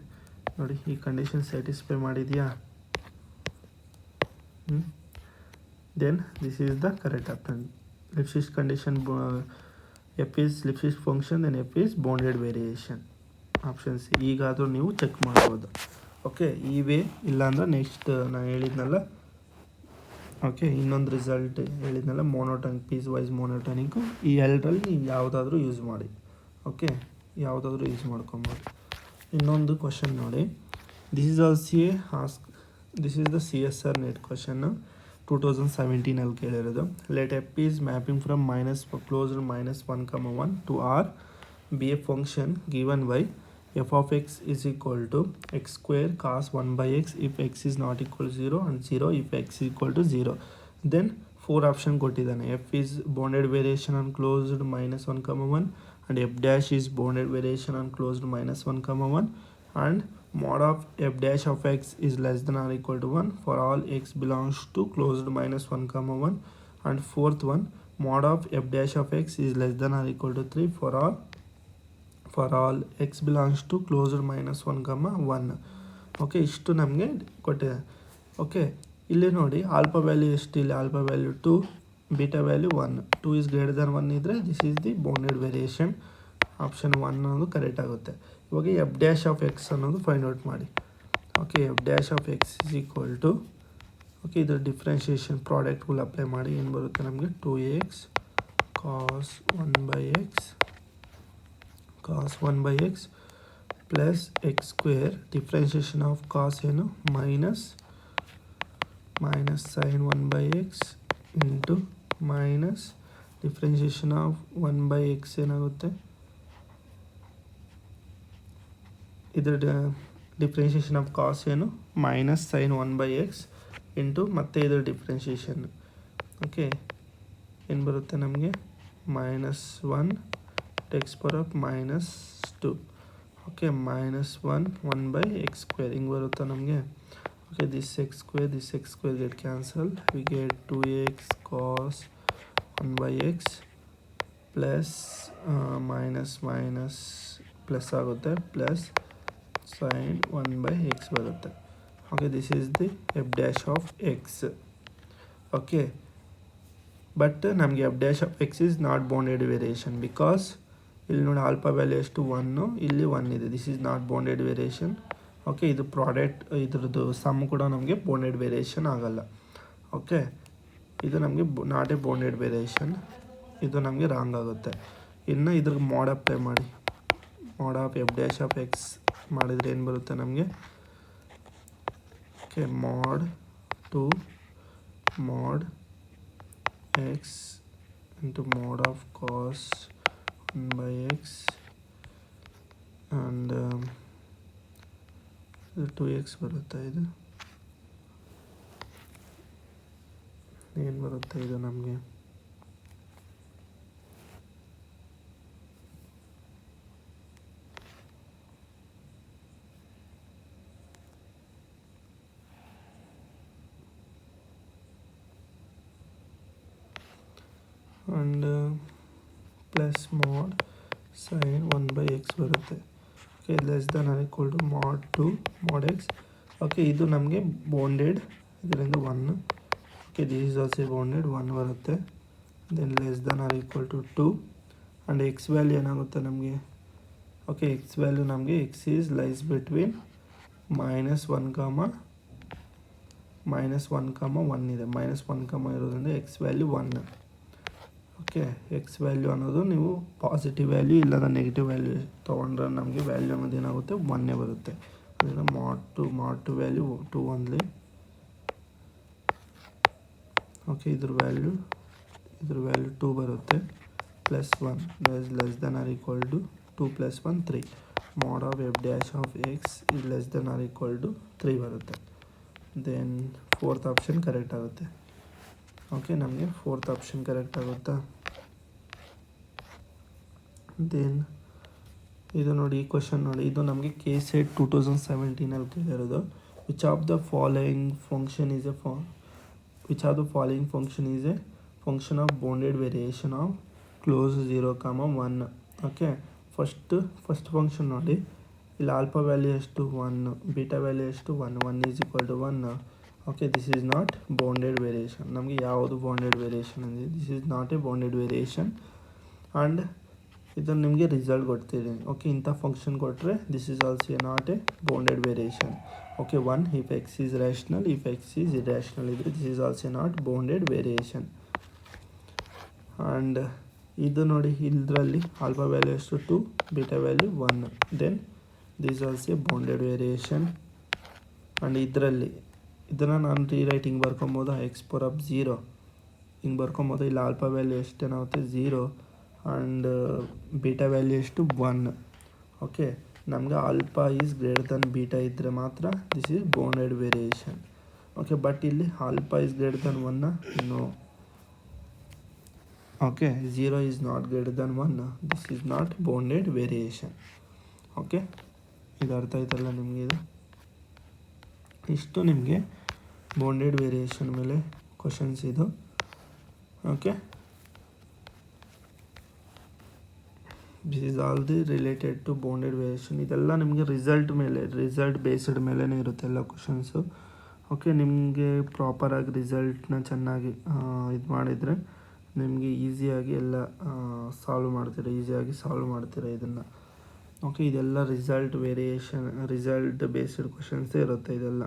ನೋಡಿ, ಈ condition satisfy ಮಾಡಿದೆಯಾ? Then this is the correct option. Lipschitz condition f is Lipschitz function, then F is bounded variation. Option c. ಈಗಾದರೂ ನೀವು ಚೆಕ್ ಮಾಡ್ಬೋದು. Okay, ಈ ವೇ ಇಲ್ಲಾಂದ್ರೆ ನೆಕ್ಸ್ಟ್ ನಾನು ಹೇಳಿದ್ನಲ್ಲ, ಓಕೆ, ಇನ್ನೊಂದು ರಿಸಲ್ಟ್ ಹೇಳಿದ್ನಲ್ಲ, ಮೋನೋಟಾನಿಕ್, ಪೀಸ್ ವೈಸ್ ಮೋನೋಟಾನಿಕ್ಕು, ಈ ಎರಡರಲ್ಲಿ ನೀವು ಯಾವುದಾದ್ರೂ ಯೂಸ್ ಮಾಡಿ. ಓಕೆ. ಯಾವುದಾದ್ರೂ ಯೂಸ್ ಮಾಡ್ಕೊಬೋದು. ಇನ್ನೊಂದು ಕ್ವಶನ್ ನೋಡಿ, this is also a ask, this is the CSR net question 2017 ಕೇಳಿರೋದು. Let f is mapping from closed -1, to R be a function given by f of x is equal to x square cos 1 by x if x is not equal to 0 and 0 if x is equal to 0. Then 4 option ಕೊಟ್ಟಿದ್ದಾನೆ. f is bounded variation on closed -1, and f dash is bounded variation on closed -1, and mod of f dash of x is less than or equal to 1 for all x belongs to closed -1, and fourth one, mod of f dash of x is less than or equal to 3 for all x belongs to closed -1, okay. ಇಷ್ಟು ನಮಗೆ ಕೊಟ್ಟಿದೆ. Okay, ಇಲ್ಲಿ ನೋಡಿ alpha value ಎಷ್ಟು, ಇಲ್ಲಿ alpha value 2, beta value 1, 2 is greater than 1 ಇದ್ದರೆ this is the bounded variation. Option 1 ಅನ್ನೋದು correct ಆಗುತ್ತೆ. ಇವಾಗ ಎಫ್ ಡ್ಯಾಶ್ ಆಫ್ ಎಕ್ಸ್ ಅನ್ನೋದು ಫೈಂಡ್ ಔಟ್ ಮಾಡಿ. Okay, f dash of X is equal to, okay, ಇದರ differentiation ಪ್ರಾಡಕ್ಟ್ಗಳು ಅಪ್ಲೈ ಮಾಡಿ ಏನು ಬರುತ್ತೆ ನಮಗೆ, 2x cos 1 by x plus x square, differentiation of cos ಏನು, minus sin 1 by x into minus differentiation of 1 by x ಏನಾಗುತ್ತೆ, ಇದರ differentiation of cos ಏನು, minus sin 1 by x into ಮತ್ತೆ ಇದರ ಡಿಫ್ರೆನ್ಷಿಯೇಷನ್. ಓಕೆ, ಏನು ಬರುತ್ತೆ ನಮಗೆ, -1 x power -2. Okay, -1 by x square ಹಿಂಗೆ ಬರುತ್ತೆ ನಮಗೆ. Okay, this x square get cancelled, we get 2x cos 1 by x plus minus plus ಆಗುತ್ತೆ, ಪ್ಲಸ್ sin 1 by x ಬರುತ್ತೆ. Okay, this is the f dash of x. Okay, but ನಮಗೆ f dash of X is not bounded variation, because ಇಲ್ಲಿ ನೋಡಿ alpha value ಎಷ್ಟು 1, ಇಲ್ಲಿ 1 ಇದೆ. This is not bounded variation. Okay, ಇದು product ಇದ್ರದ್ದು sum ಕೂಡ ನಮಗೆ ಬೌಂಡೆಡ್ ವೇರಿಯೇಷನ್ ಆಗಲ್ಲ. ಓಕೆ, ಇದು ನಮಗೆ ನಾಟ್ ಎ ಬೌಂಡೆಡ್ ವೇರಿಯೇಷನ್, ಇದು ನಮಗೆ ರಾಂಗ್ ಆಗುತ್ತೆ. ಇನ್ನು ಇದ್ರಿಗೆ ಮಾಡ್ ಅಪ್ಲೈ ಮಾಡಿ, ಮಾಡ್ of f dash of X ಮಾಡಿದರೆ ಏನು ಬರುತ್ತೆ ನಮಗೆ, okay, mod x into mod of cos 1 by x and 2x ಬರುತ್ತೆ. ಇದು ಏನು ಬರುತ್ತೆ, ಇದು ನಮಗೆ and plus mod sin 1 by x ಬರುತ್ತೆ. Okay, less than or equal to mod 2 mod x. Okay, ಇದು ನಮಗೆ ಬೌಂಡೆಡ್, ಇದರಿಂದ 1. Okay, this is also bounded, 1 ಬರುತ್ತೆ. Then less than or equal to 2 and x value ಏನಾಗುತ್ತೆ ನಮಗೆ. Okay, x value ನಮಗೆ x is lies between -1, -1, ಇದೆ. -1 ಇರೋದ್ರಿಂದ x value 1. Okay, x value ಅನ್ನೋದು ನೀವು ಪಾಸಿಟಿವ್ ವ್ಯಾಲ್ಯೂ ಇಲ್ಲದ ನೆಗೆಟಿವ್ ವ್ಯಾಲ್ಯೂ ತೊಗೊಂಡ್ರೆ ನಮಗೆ ವ್ಯಾಲ್ಯೂ ಅನ್ನೋದು ಏನಾಗುತ್ತೆ, 1 ಬರುತ್ತೆ. ಅದರಿಂದ mod 2 ವ್ಯಾಲ್ಯೂ 2 ಓನ್ಲಿ. ಓಕೆ, ಇದ್ರ ವ್ಯಾಲ್ಯೂ 2 ಬರುತ್ತೆ, plus 1 less than or equal to 2 + 1 3. mod of f dash of X is less than or equal to 3 ಬರುತ್ತೆ. ದೆನ್ ಫೋರ್ತ್ ಆಪ್ಷನ್ ಕರೆಕ್ಟ್ ಆಗುತ್ತೆ. ಓಕೆ, ನಮಗೆ ಫೋರ್ತ್ ಆಪ್ಷನ್ ಕರೆಕ್ಟ್ ಆಗುತ್ತಾ. Then ಇದು ನೋಡಿ, ಈ question ನೋಡಿ, ಇದು ನಮಗೆ Kset 2017 ಕೇಳಿರೋದು. Which of the following function is a function of bounded variation of close 0, 1. Okay, first function ನೋಡಿ, ಇಲ್ಲಿ ಆಲ್ಫಾ ವ್ಯಾಲ್ಯೂ ಎಷ್ಟು 1, ಬೀಟಾ ವ್ಯಾಲ್ಯೂ ಎಷ್ಟು 1 is equal to 1. Okay, this is not bounded variation. ನಮಗೆ ಯಾವುದು ಬೌಂಡೆಡ್ ವೇರಿಯೇಷನ್ ಅಂದರೆ this is not a bounded variation. And ಇದನ್ನು ನಿಮಗೆ result ಕೊಡ್ತೀರಿ. ಓಕೆ, ಇಂಥ ಫಂಕ್ಷನ್ ಕೊಟ್ಟರೆ this is also not a bounded variation. Okay, 1 if x is rational, if x is irrational ಇದ್ದರೆ this is also not bounded variation. And ಇದು ನೋಡಿ ಇದರಲ್ಲಿ alpha value ಎಷ್ಟು 2, beta value 1. Then this also bounded variation. And ಇದನ್ನು ನಾನು rewriting ಬರ್ಕೊಬೋದು x power of 0 ಹಿಂಗೆ ಬರ್ಕೊಬೋದು. ಇಲ್ಲಿ ಆಲ್ಫಾ ವ್ಯಾಲ್ಯೂ ಎಷ್ಟೇನಾಗುತ್ತೆ 0 ಆ್ಯಂಡ್ ಬೀಟಾ ವ್ಯಾಲ್ಯೂ ಎಷ್ಟು 1. ಓಕೆ, ನಮಗೆ alpha is greater than beta ಇದ್ದರೆ ಮಾತ್ರ this is bounded variation. Okay, but ಇಲ್ಲಿ alpha is greater than 1 no. Okay, 0 is not greater than 1, this is not bounded variation. Okay, ಇದು ಅರ್ಥ ಆಯ್ತಲ್ಲ ನಿಮಗೆ? ಇಷ್ಟು ನಿಮಗೆ ಬೌಂಡೆಡ್ ವೇರಿಯೇಷನ್ ಮೇಲೆ ಕ್ವಶನ್ಸ್ ಇದು. Okay, this is all the related to bounded variation. ಇದೆಲ್ಲ ನಿಮಗೆ ರಿಸಲ್ಟ್ ಬೇಸ್ಡ್ ಮೇಲೇ ಇರುತ್ತೆ ಎಲ್ಲ ಕ್ವಶನ್ಸು. ಓಕೆ, ನಿಮಗೆ ಪ್ರಾಪರಾಗಿ ರಿಸಲ್ಟ್ನ ಚೆನ್ನಾಗಿ ಇದು ಮಾಡಿದರೆ ನಿಮಗೆ ಈಸಿಯಾಗಿ ಎಲ್ಲ ಸಾಲ್ವ್ ಮಾಡ್ತೀರಾ ಇದನ್ನು. ಓಕೆ, ಇದೆಲ್ಲ ರಿಸಲ್ಟ್ ಬೇಸ್ಡ್ ಕ್ವಶನ್ಸೇ ಇರುತ್ತೆ ಇದೆಲ್ಲ.